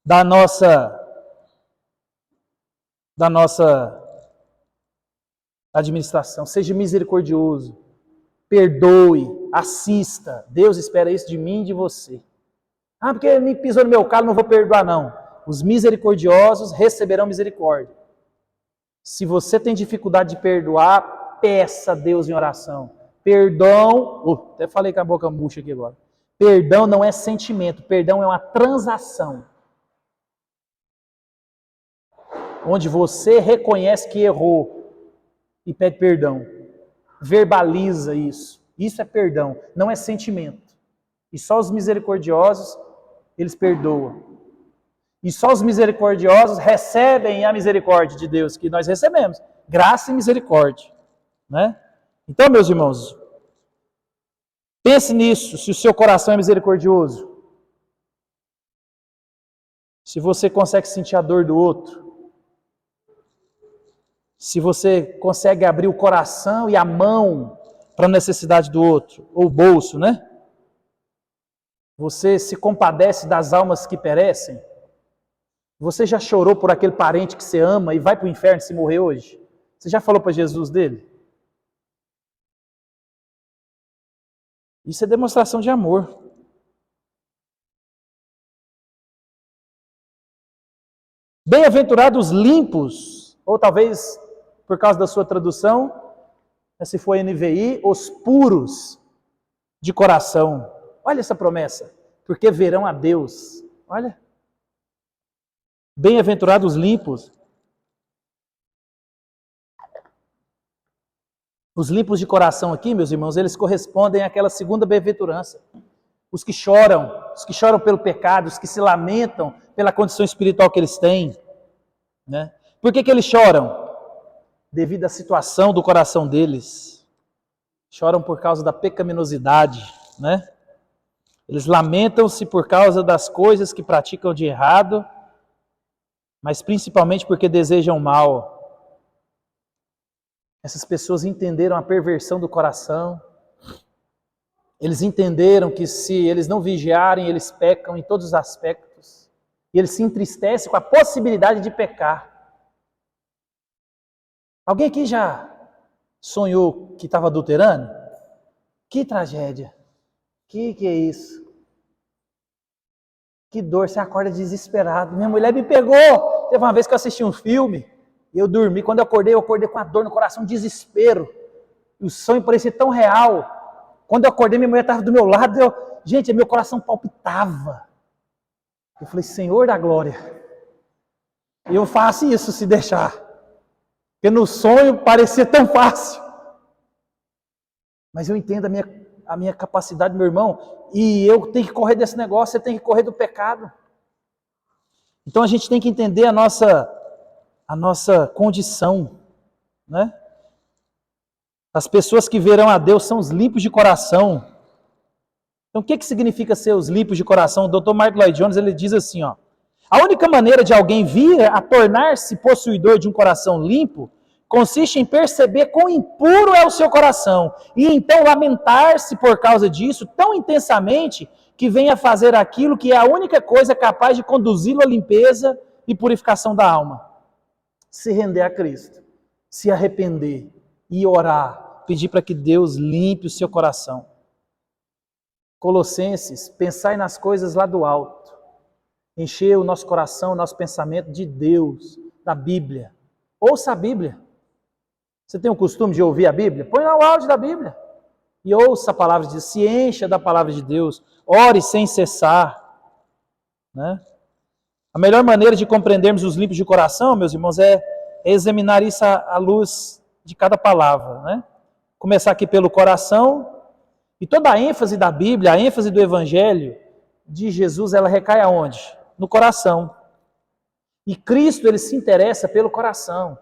da nossa administração. Seja misericordioso, perdoe, assista. Deus espera isso de mim e de você. Ah, porque ele me pisou no meu calo, não vou perdoar não. os misericordiosos receberão misericórdia. Se você tem dificuldade de perdoar, peça a Deus em oração. Perdão, até falei com a boca murcha aqui agora. Perdão não é sentimento, perdão é uma transação. Onde você reconhece que errou e pede perdão. Verbaliza isso. Isso é perdão, não é sentimento. E só os misericordiosos, eles perdoam. E só os misericordiosos recebem a misericórdia de Deus que nós recebemos. Graça e misericórdia. Né? Então, meus irmãos, pense nisso, se o seu coração é misericordioso. Se você consegue sentir a dor do outro. Se você consegue abrir o coração e a mão para a necessidade do outro. Ou o bolso, né? Você se compadece das almas que perecem. Você já chorou por aquele parente que você ama e vai para o inferno se morrer hoje? Você já falou para Jesus dele? Isso é demonstração de amor. Bem-aventurados limpos, ou talvez, por causa da sua tradução, se for NVI, os puros de coração. Olha essa promessa, porque verão a Deus. Olha. Bem-aventurados limpos. Os limpos de coração aqui, meus irmãos, eles correspondem àquela segunda bem-aventurança. Os que choram pelo pecado, os que se lamentam pela condição espiritual que eles têm. Né? Por que eles choram? Devido à situação do coração deles. Choram por causa da pecaminosidade. Né? Eles lamentam-se por causa das coisas que praticam de errado, mas principalmente porque desejam mal. Essas pessoas entenderam a perversão do coração. Eles entenderam que se eles não vigiarem, eles pecam em todos os aspectos. E eles se entristecem com a possibilidade de pecar. Alguém aqui já sonhou que estava adulterando? Que tragédia. Que é isso? Que dor, você acorda desesperado. Minha mulher me pegou. Teve uma vez que eu assisti um filme e eu dormi. Quando eu acordei com a dor no coração, desespero. E o sonho parecia tão real. Quando eu acordei, minha mulher estava do meu lado. Gente, meu coração palpitava. Eu falei, Senhor da glória. E eu faço isso se deixar. Porque no sonho parecia tão fácil. Mas eu entendo a minha capacidade, meu irmão. E eu tenho que correr desse negócio, você tem que correr do pecado. Então a gente tem que entender a nossa condição. Né? As pessoas que verão a Deus são os limpos de coração. Então o que significa ser os limpos de coração? O Dr. Mark Lloyd Jones ele diz assim, ó, a única maneira de alguém vir a tornar-se possuidor de um coração limpo consiste em perceber quão impuro é o seu coração e então lamentar-se por causa disso tão intensamente que venha fazer aquilo que é a única coisa capaz de conduzi-lo à limpeza e purificação da alma. Se render a Cristo, se arrepender e orar, pedir para que Deus limpe o seu coração. Colossenses, pensai nas coisas lá do alto. Encher o nosso coração, o nosso pensamento de Deus, da Bíblia. Ouça a Bíblia. Você tem o costume de ouvir a Bíblia? Põe lá o áudio da Bíblia. E ouça a palavra de Deus, se encha da palavra de Deus. Ore sem cessar. Né? A melhor maneira de compreendermos os limpos de coração, meus irmãos, é examinar isso à luz de cada palavra. Né? Começar aqui pelo coração. E toda a ênfase da Bíblia, a ênfase do Evangelho de Jesus, ela recai aonde? No coração. E Cristo, ele se interessa pelo coração.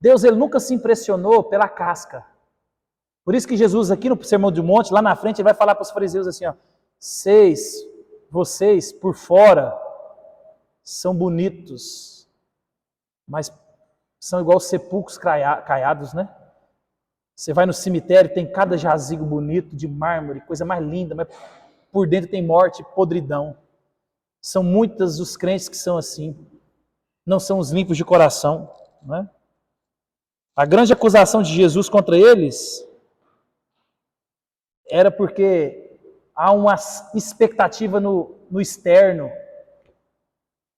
Deus, ele nunca se impressionou pela casca. Por isso que Jesus, aqui no Sermão do Monte, lá na frente, ele vai falar para os fariseus assim, ó, vocês, por fora, são bonitos, mas são igual sepulcros caiados, né? Você vai no cemitério, tem cada jazigo bonito, de mármore, coisa mais linda, mas por dentro tem morte e podridão. São muitos os crentes que são assim. Não são os limpos de coração. Não é? A grande acusação de Jesus contra eles era porque há uma expectativa no externo.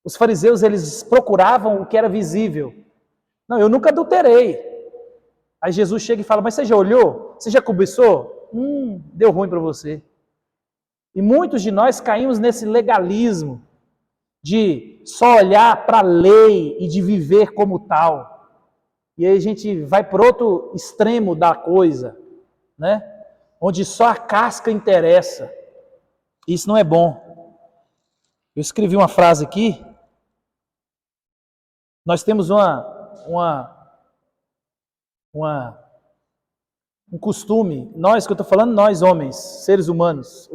Os fariseus, eles procuravam o que era visível. Não, eu nunca adulterei. Aí Jesus chega e fala, mas você já olhou? Você já cobiçou? Deu ruim para você. E muitos de nós caímos nesse legalismo de só olhar para a lei e de viver como tal. E aí a gente vai para outro extremo da coisa, né? Onde só a casca interessa. Isso não é bom. Eu escrevi uma frase aqui. Nós temos um costume, nós que eu estou falando, nós homens, seres humanos,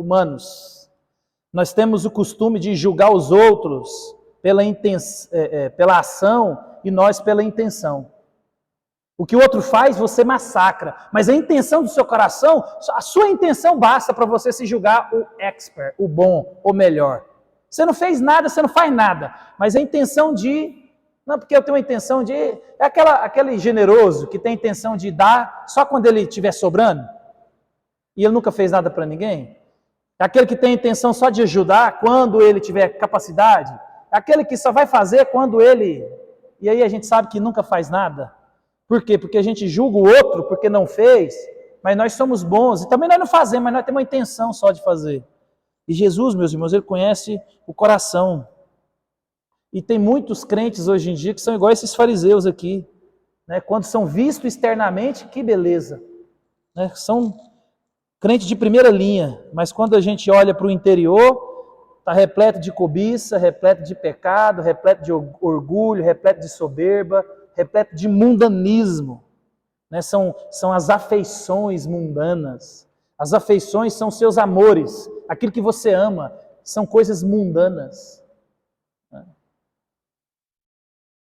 nós temos o costume de julgar os outros pela ação e nós pela intenção. O que o outro faz, você massacra. Mas a intenção do seu coração, a sua intenção basta para você se julgar o expert, o bom, o melhor. Você não fez nada, você não faz nada. Mas a intenção de... Não, porque eu tenho a intenção de... É aquele generoso que tem a intenção de dar só quando ele estiver sobrando. E ele nunca fez nada para ninguém. É aquele que tem a intenção só de ajudar quando ele tiver capacidade. É aquele que só vai fazer quando ele... E aí a gente sabe que nunca faz nada. Por quê? Porque a gente julga o outro porque não fez, mas nós somos bons. E também nós não fazemos, mas nós temos uma intenção só de fazer. E Jesus, meus irmãos, ele conhece o coração. E tem muitos crentes hoje em dia que são igual esses fariseus aqui. Né? Quando são vistos externamente, que beleza. Né? São crentes de primeira linha, mas quando a gente olha para o interior, está repleto de cobiça, repleto de pecado, repleto de orgulho, repleto de soberba, repleto de mundanismo. Né? São as afeições mundanas. As afeições são seus amores, aquilo que você ama, são coisas mundanas.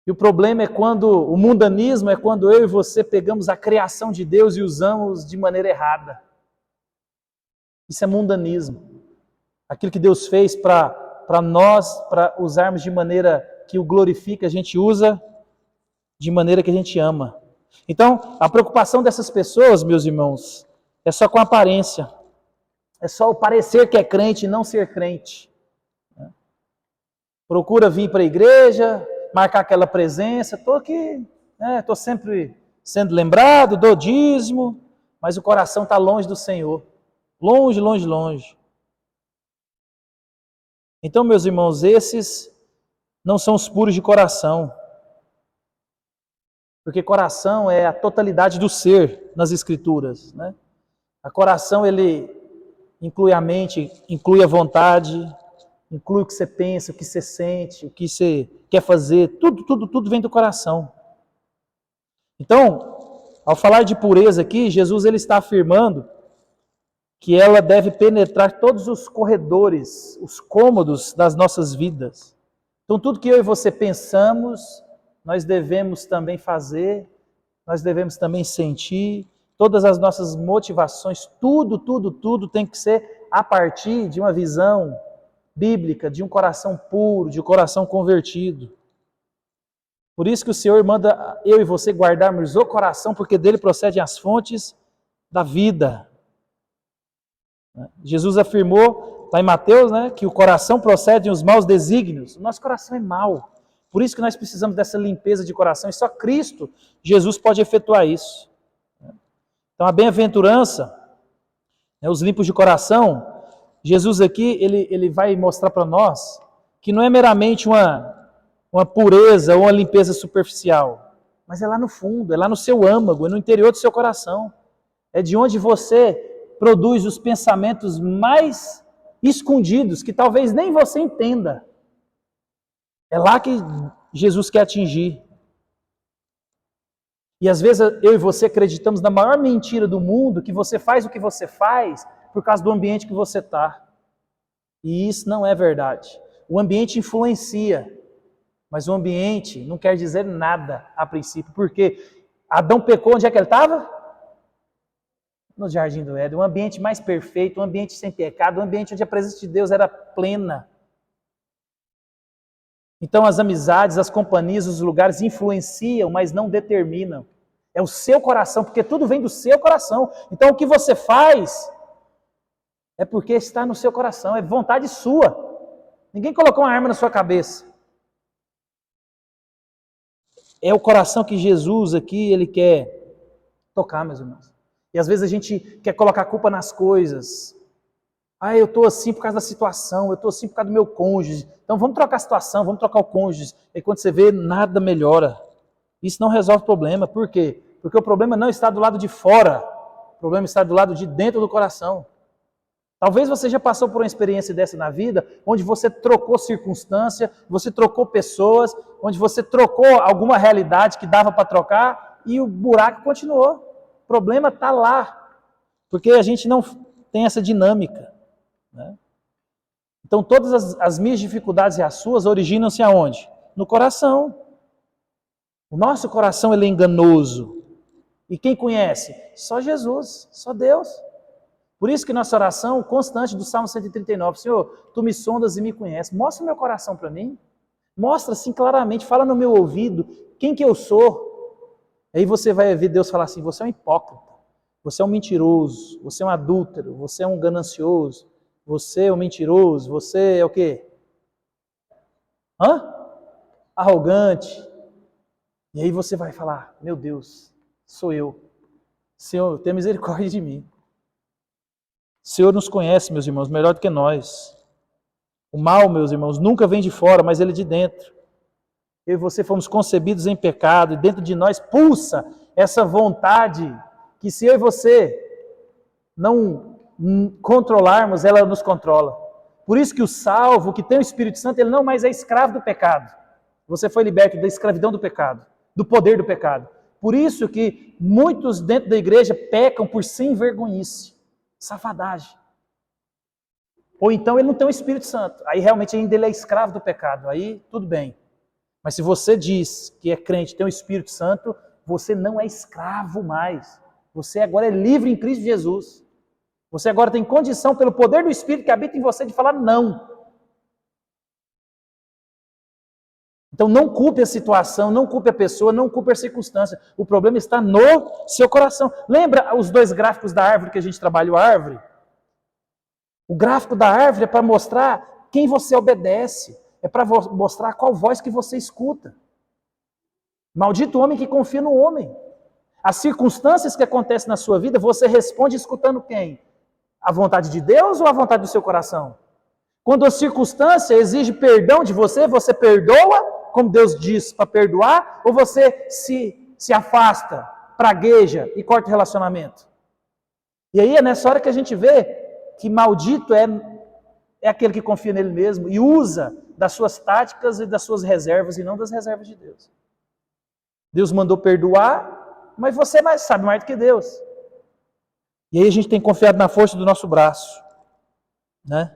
E o problema é o mundanismo é quando eu e você pegamos a criação de Deus e usamos de maneira errada. Isso é mundanismo. Aquilo que Deus fez para nós, para usarmos de maneira que o glorifica, a gente usa de maneira que a gente ama. Então, a preocupação dessas pessoas, meus irmãos, é só com a aparência. É só o parecer que é crente e não ser crente. Procura vir para a igreja, marcar aquela presença, estou sempre sendo lembrado, dou dízimo, mas o coração está longe do Senhor. Longe, longe, longe. Então, meus irmãos, esses não são os puros de coração. Porque coração é a totalidade do ser nas Escrituras. Né? A coração, ele inclui a mente, inclui a vontade, inclui o que você pensa, o que você sente, o que você quer fazer. Tudo vem do coração. Então, ao falar de pureza aqui, Jesus ele está afirmando que ela deve penetrar todos os corredores, os cômodos das nossas vidas. Então, tudo que eu e você pensamos, nós devemos também fazer, nós devemos também sentir, todas as nossas motivações, tudo tem que ser a partir de uma visão bíblica, de um coração puro, de um coração convertido. Por isso que o Senhor manda eu e você guardarmos o coração, porque dele procedem as fontes da vida. Jesus afirmou lá em Mateus, né, que o coração procede os maus desígnios. O nosso coração é mau. Por isso que nós precisamos dessa limpeza de coração, e só Cristo, Jesus, pode efetuar isso. Então a bem-aventurança, os limpos de coração, Jesus aqui, ele vai mostrar para nós que não é meramente uma pureza ou uma limpeza superficial, mas é lá no fundo, é lá no seu âmago, é no interior do seu coração. É de onde você produz os pensamentos mais escondidos, que talvez nem você entenda. É lá que Jesus quer atingir. E às vezes eu e você acreditamos na maior mentira do mundo, que você faz o que você faz por causa do ambiente que você está. E isso não é verdade. O ambiente influencia, mas o ambiente não quer dizer nada a princípio, porque Adão pecou, onde é que ele estava? No Jardim do Éden, um ambiente mais perfeito, um ambiente sem pecado, um ambiente onde a presença de Deus era plena. Então as amizades, as companhias, os lugares influenciam, mas não determinam. É o seu coração, porque tudo vem do seu coração. Então o que você faz é porque está no seu coração, é vontade sua. Ninguém colocou uma arma na sua cabeça. É o coração que Jesus aqui, ele quer tocar, meus irmãos. E às vezes a gente quer colocar a culpa nas coisas. Ah, eu estou assim por causa da situação, eu estou assim por causa do meu cônjuge. Então vamos trocar a situação, vamos trocar o cônjuge. E quando você vê, nada melhora. Isso não resolve o problema. Por quê? Porque o problema não está do lado de fora. O problema está do lado de dentro do coração. Talvez você já passou por uma experiência dessa na vida, onde você trocou circunstância, você trocou pessoas, onde você trocou alguma realidade que dava para trocar e o buraco continuou. O problema está lá, porque a gente não tem essa dinâmica. Né? Então todas as minhas dificuldades e as suas originam-se aonde? No coração. O nosso coração ele é enganoso. E quem conhece? Só Jesus, só Deus. Por isso que nossa oração constante do Salmo 139, Senhor, Tu me sondas e me conheces. Mostra o meu coração para mim. Mostra assim claramente, fala no meu ouvido quem que eu sou. Aí você vai ver Deus falar assim, você é um hipócrita, você é um mentiroso, você é um adúltero, você é um ganancioso, você é um mentiroso, você é o quê? Arrogante. E aí você vai falar, meu Deus, sou eu. Senhor, tenha misericórdia de mim. O Senhor nos conhece, meus irmãos, melhor do que nós. O mal, meus irmãos, nunca vem de fora, mas ele é de dentro. Eu e você fomos concebidos em pecado, e dentro de nós pulsa essa vontade que se eu e você não controlarmos, ela nos controla. Por isso que o salvo, que tem o Espírito Santo, ele não mais é escravo do pecado. Você foi liberto da escravidão do pecado, do poder do pecado. Por isso que muitos dentro da igreja pecam por sem vergonhice. Safadagem. Ou então ele não tem o Espírito Santo. Aí realmente ainda ele é escravo do pecado. Aí tudo bem. Mas se você diz que é crente, tem o Espírito Santo, você não é escravo mais. Você agora é livre em Cristo Jesus. Você agora tem condição, pelo poder do Espírito que habita em você, de falar não. Então não culpe a situação, não culpe a pessoa, não culpe a circunstância. O problema está no seu coração. Lembra os dois gráficos da árvore que a gente trabalhou a árvore? O gráfico da árvore é para mostrar quem você obedece. É para mostrar qual voz que você escuta. Maldito o homem que confia no homem. As circunstâncias que acontecem na sua vida, você responde escutando quem? A vontade de Deus ou a vontade do seu coração? Quando a circunstância exige perdão de você, você perdoa, como Deus diz para perdoar, ou você se afasta, pragueja e corta o relacionamento? E aí é nessa hora que a gente vê que maldito é aquele que confia nele mesmo e usa das suas táticas e das suas reservas e não das reservas de Deus. Deus mandou perdoar, mas você sabe mais do que Deus. E aí a gente tem confiado na força do nosso braço, né?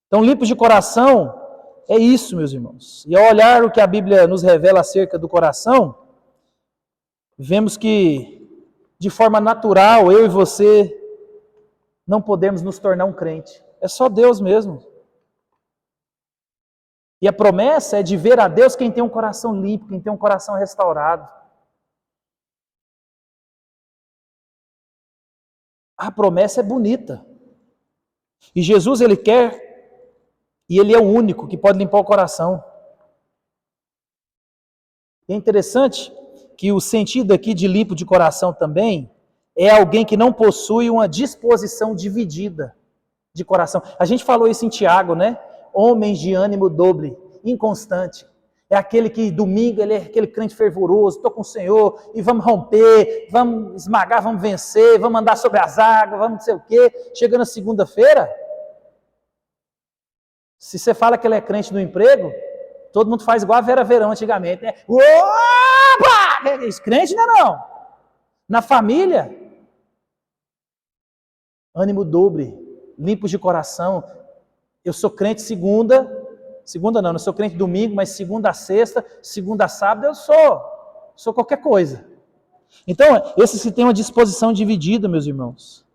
Então, limpos de coração é isso, meus irmãos. E ao olhar o que a Bíblia nos revela acerca do coração, vemos que, de forma natural, eu e você não podemos nos tornar um crente. É só Deus mesmo. E a promessa é de ver a Deus quem tem um coração limpo, quem tem um coração restaurado. A promessa é bonita. E Jesus, ele quer, e ele é o único que pode limpar o coração. E é interessante que o sentido aqui de limpo de coração também é alguém que não possui uma disposição dividida de coração. A gente falou isso em Tiago, né? Homens de ânimo dobre, inconstante. É aquele que domingo ele é aquele crente fervoroso, estou com o Senhor e vamos romper, vamos esmagar, vamos vencer, vamos andar sobre as águas, vamos não sei o quê. Chegando na segunda-feira, se você fala que ele é crente no emprego, todo mundo faz igual a Vera Verão antigamente, né? Opa! Esse crente não. Na família, ânimo dobre, limpos de coração. Eu sou crente segunda não, eu sou crente domingo, mas segunda a sexta, segunda a sábado eu sou qualquer coisa. Então, esses que têm uma disposição dividida, meus irmãos.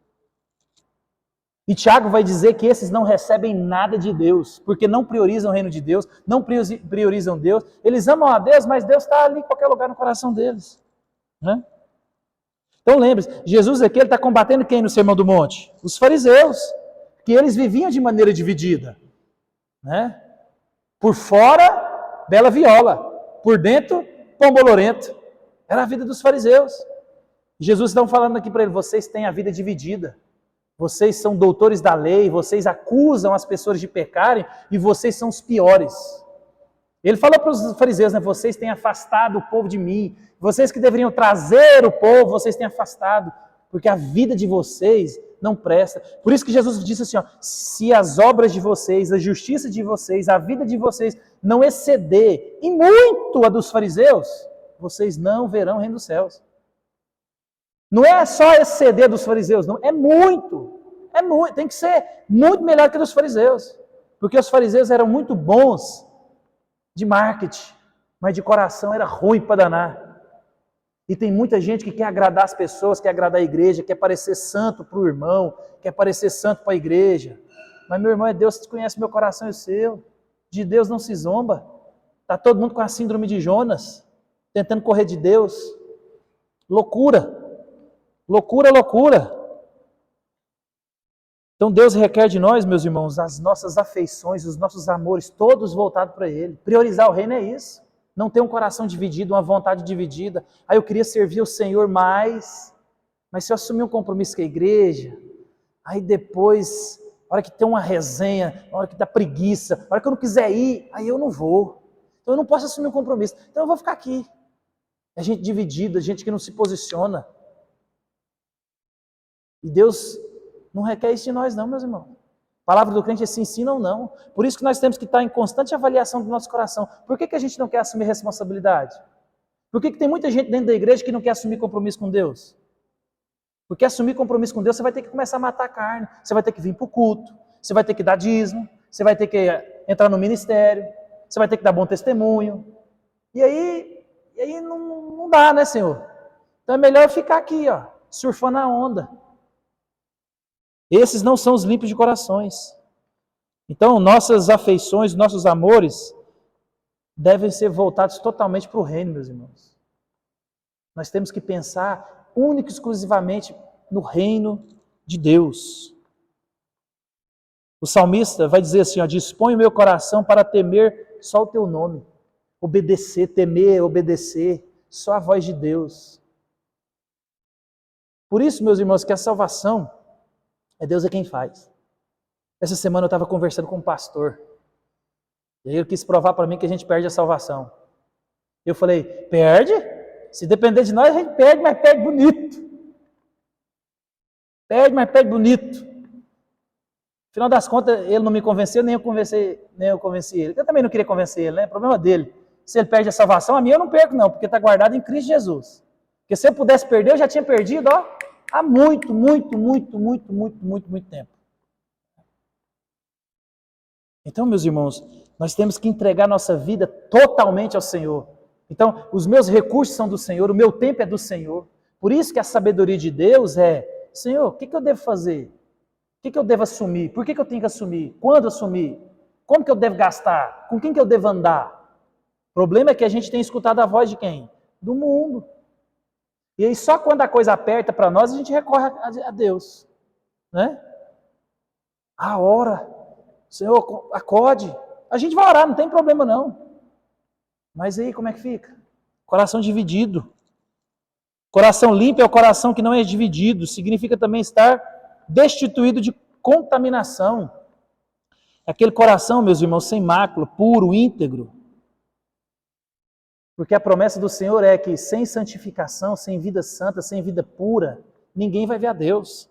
E Tiago vai dizer que esses não recebem nada de Deus, porque não priorizam o reino de Deus, não priorizam Deus. Eles amam a Deus, mas Deus está ali em qualquer lugar no coração deles. Né? Então lembre-se, Jesus aqui está combatendo quem no Sermão do Monte? Os fariseus, que eles viviam de maneira dividida. Né? Por fora, bela viola. Por dentro, pombolorento. Era a vida dos fariseus. Jesus está falando aqui para ele, vocês têm a vida dividida. Vocês são doutores da lei, vocês acusam as pessoas de pecarem e vocês são os piores. Ele falou para os fariseus, né, vocês têm afastado o povo de mim. Vocês que deveriam trazer o povo, vocês têm afastado. Porque a vida de vocês não presta. Por isso que Jesus disse assim, ó, se as obras de vocês, a justiça de vocês, a vida de vocês não exceder e muito a dos fariseus, vocês não verão o reino dos céus. Não é só exceder dos fariseus, não, é muito, tem que ser muito melhor que dos fariseus. Porque os fariseus eram muito bons de marketing, mas de coração era ruim para danar. E tem muita gente que quer agradar as pessoas, quer agradar a igreja, quer parecer santo para o irmão, quer parecer santo para a igreja. Mas meu irmão, é Deus que conhece meu coração e o seu. De Deus não se zomba. Está todo mundo com a síndrome de Jonas, tentando correr de Deus. Loucura. Loucura, loucura. Então Deus requer de nós, meus irmãos, as nossas afeições, os nossos amores, todos voltados para Ele. Priorizar o reino é isso. Não ter um coração dividido, uma vontade dividida. Aí eu queria servir o Senhor mais, mas se eu assumir um compromisso com a igreja, aí depois, a hora que tem uma resenha, a hora que dá preguiça, a hora que eu não quiser ir, aí eu não vou. Então eu não posso assumir um compromisso. Então eu vou ficar aqui. É gente dividida, gente que não se posiciona. E Deus não requer isso de nós não, meus irmãos. A palavra do crente é se ensina ou não. Por isso que nós temos que estar em constante avaliação do nosso coração. Por que a gente não quer assumir responsabilidade? Por que tem muita gente dentro da igreja que não quer assumir compromisso com Deus? Porque assumir compromisso com Deus, você vai ter que começar a matar a carne. Você vai ter que vir para o culto. Você vai ter que dar dízimo. Você vai ter que entrar no ministério. Você vai ter que dar bom testemunho. E aí não dá, né, Senhor? Então é melhor ficar aqui, ó, surfando a onda. Esses não são os limpos de corações. Então, nossas afeições, nossos amores devem ser voltados totalmente para o reino, meus irmãos. Nós temos que pensar única e exclusivamente no reino de Deus. O salmista vai dizer assim, ó, dispõe o meu coração para temer só o teu nome. Obedecer, temer, obedecer, só a voz de Deus. Por isso, meus irmãos, que a salvação Deus é quem faz. Essa semana eu estava conversando com um pastor. E aí ele quis provar para mim que a gente perde a salvação. Eu falei, perde? Se depender de nós, a gente perde, mas perde bonito. Perde, mas perde bonito. Afinal das contas, ele não me convenceu, nem eu convenci ele. Eu também não queria convencer ele, né? Problema dele. Se ele perde a salvação, a minha eu não perco não, porque está guardado em Cristo Jesus. Porque se eu pudesse perder, eu já tinha perdido, ó. Há muito tempo. Então, meus irmãos, nós temos que entregar nossa vida totalmente ao Senhor. Então, os meus recursos são do Senhor, o meu tempo é do Senhor. Por isso que a sabedoria de Deus é, Senhor, o que eu devo fazer? O que eu devo assumir? Por que eu tenho que assumir? Quando assumir? Como que eu devo gastar? Com quem que eu devo andar? O problema é que a gente tem escutado a voz de quem? Do mundo. E aí só quando a coisa aperta para nós, a gente recorre a Deus. Né? A hora. Senhor, acorde. A gente vai orar, não tem problema não. Mas aí como é que fica? Coração dividido. Coração limpo é o coração que não é dividido. Significa também estar destituído de contaminação. Aquele coração, meus irmãos, sem mácula, puro, íntegro. Porque a promessa do Senhor é que sem santificação, sem vida santa, sem vida pura, ninguém vai ver a Deus.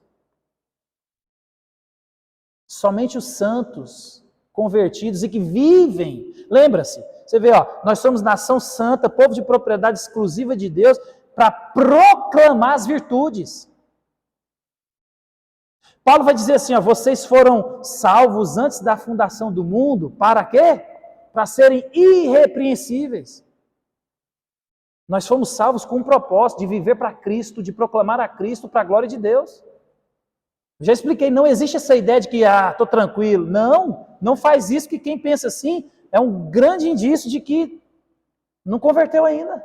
Somente os santos, convertidos e que vivem. Lembra-se, você vê, ó, nós somos nação santa, povo de propriedade exclusiva de Deus, para proclamar as virtudes. Paulo vai dizer assim, ó, vocês foram salvos antes da fundação do mundo, para quê? Para serem irrepreensíveis. Nós fomos salvos com um propósito de viver para Cristo, de proclamar a Cristo para a glória de Deus. Eu já expliquei, não existe essa ideia de que, estou tranquilo. Não faz isso, que quem pensa assim é um grande indício de que não converteu ainda.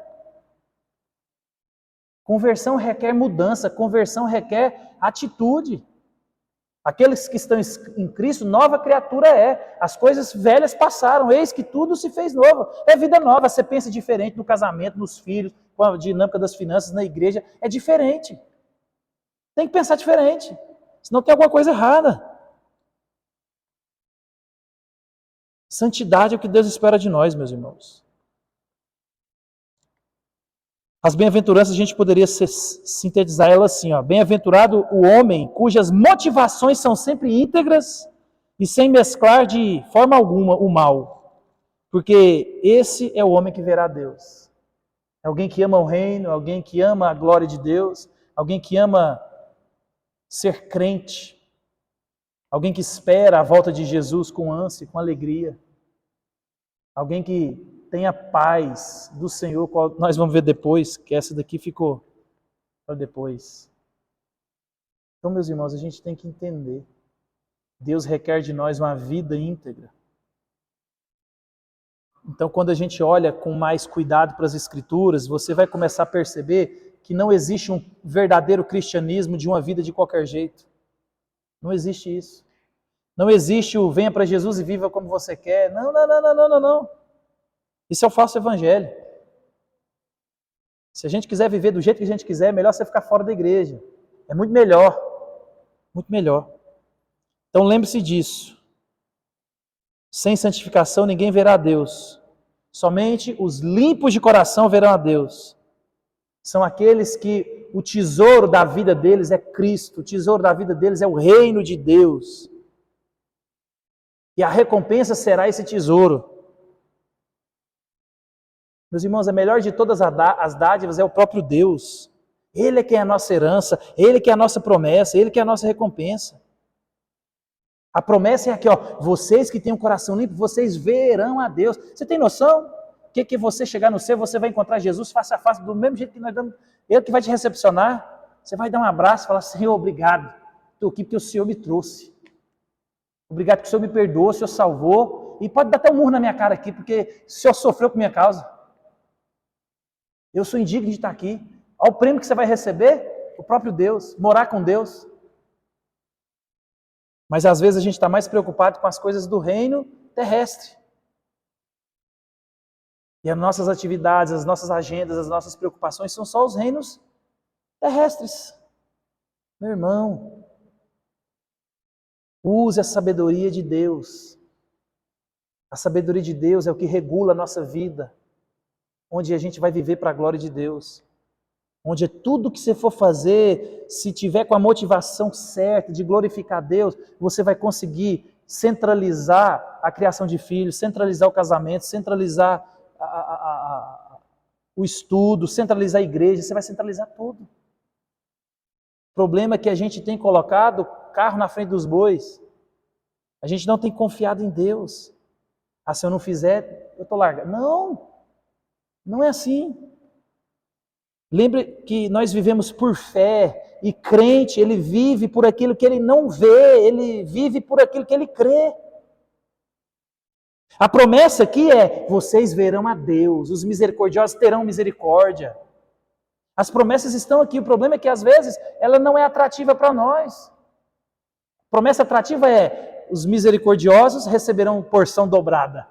Conversão requer mudança, conversão requer atitude. Aqueles que estão em Cristo, nova criatura é. As coisas velhas passaram, eis que tudo se fez novo. É vida nova, você pensa diferente no casamento, nos filhos, com a dinâmica das finanças, na igreja, é diferente. Tem que pensar diferente, senão tem alguma coisa errada. Santidade é o que Deus espera de nós, meus irmãos. As bem-aventuranças a gente poderia sintetizar elas assim, ó. Bem-aventurado o homem cujas motivações são sempre íntegras e sem mesclar de forma alguma o mal. Porque esse é o homem que verá Deus. É alguém que ama o reino, alguém que ama a glória de Deus, alguém que ama ser crente, alguém que espera a volta de Jesus com ânsia, com alegria, alguém que tem a paz do Senhor, qual nós vamos ver depois, que essa daqui ficou para depois. Então, meus irmãos, a gente tem que entender, Deus requer de nós uma vida íntegra. Então, quando a gente olha com mais cuidado para as Escrituras, você vai começar a perceber que não existe um verdadeiro cristianismo de uma vida de qualquer jeito. Não existe isso. Não existe o venha para Jesus e viva como você quer. Não, não, não, não, não, não, não. Isso é o falso evangelho. Se a gente quiser viver do jeito que a gente quiser, é melhor você ficar fora da igreja. É muito melhor. Muito melhor. Então lembre-se disso. Sem santificação ninguém verá a Deus. Somente os limpos de coração verão a Deus. São aqueles que o tesouro da vida deles é Cristo. O tesouro da vida deles é o reino de Deus. E a recompensa será esse tesouro. Meus irmãos, a melhor de todas as dádivas é o próprio Deus. Ele é quem é a nossa herança, Ele que é a nossa promessa, Ele que é a nossa recompensa. A promessa é aqui, ó, vocês que têm um coração limpo, vocês verão a Deus. Você tem noção? Que você chegar no céu, você vai encontrar Jesus face a face, do mesmo jeito que nós damos. Ele que vai te recepcionar, você vai dar um abraço e falar, Senhor, obrigado. Estou aqui porque o Senhor me trouxe. Obrigado porque o Senhor me perdoou, o Senhor salvou. E pode dar até um murro na minha cara aqui, porque o Senhor sofreu por minha causa. Eu sou indigno de estar aqui. Olha o prêmio que você vai receber, o próprio Deus, morar com Deus. Mas às vezes a gente está mais preocupado com as coisas do reino terrestre. E as nossas atividades, as nossas agendas, as nossas preocupações são só os reinos terrestres. Meu irmão, use a sabedoria de Deus. A sabedoria de Deus é o que regula a nossa vida. Onde a gente vai viver para a glória de Deus. Onde é tudo que você for fazer, se tiver com a motivação certa de glorificar Deus, você vai conseguir centralizar a criação de filhos, centralizar o casamento, centralizar o estudo, centralizar a igreja, você vai centralizar tudo. O problema é que a gente tem colocado o carro na frente dos bois. A gente não tem confiado em Deus. Ah, se eu não fizer, eu estou largado. Não, não é assim. Lembre que nós vivemos por fé, e crente, ele vive por aquilo que ele não vê, ele vive por aquilo que ele crê. A promessa aqui é, vocês verão a Deus, os misericordiosos terão misericórdia. As promessas estão aqui, o problema é que às vezes ela não é atrativa para nós. A promessa atrativa é, os misericordiosos receberão porção dobrada.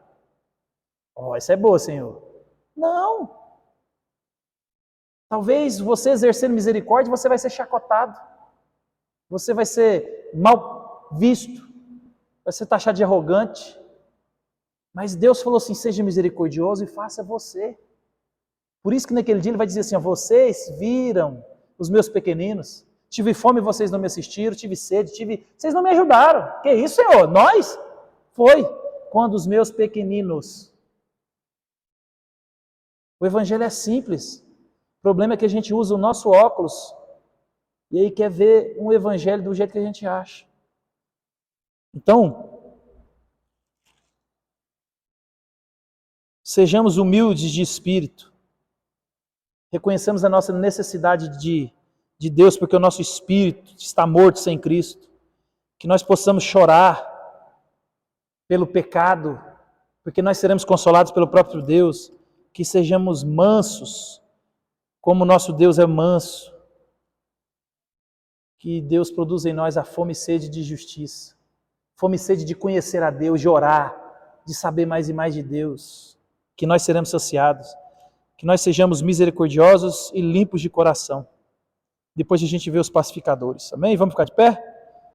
Oh, essa é boa, Senhor. Não. Talvez você exercendo misericórdia, você vai ser chacotado. Você vai ser mal visto. Vai ser taxado de arrogante. Mas Deus falou assim, seja misericordioso e faça você. Por isso que naquele dia ele vai dizer assim, vocês viram os meus pequeninos. Tive fome e vocês não me assistiram. Tive sede, vocês não me ajudaram. Que isso, Senhor? Nós? Foi quando os meus pequeninos. O evangelho é simples. O problema é que a gente usa o nosso óculos e aí quer ver um evangelho do jeito que a gente acha. Então, sejamos humildes de espírito. Reconheçamos a nossa necessidade de Deus, porque o nosso espírito está morto sem Cristo. Que nós possamos chorar pelo pecado, porque nós seremos consolados pelo próprio Deus. Que sejamos mansos, como o nosso Deus é manso. que Deus produza em nós a fome e sede de justiça, fome e sede de conhecer a Deus, de orar, de saber mais e mais de Deus, que nós seremos saciados, que nós sejamos misericordiosos e limpos de coração. Depois a gente vê os pacificadores. Amém? Vamos ficar de pé?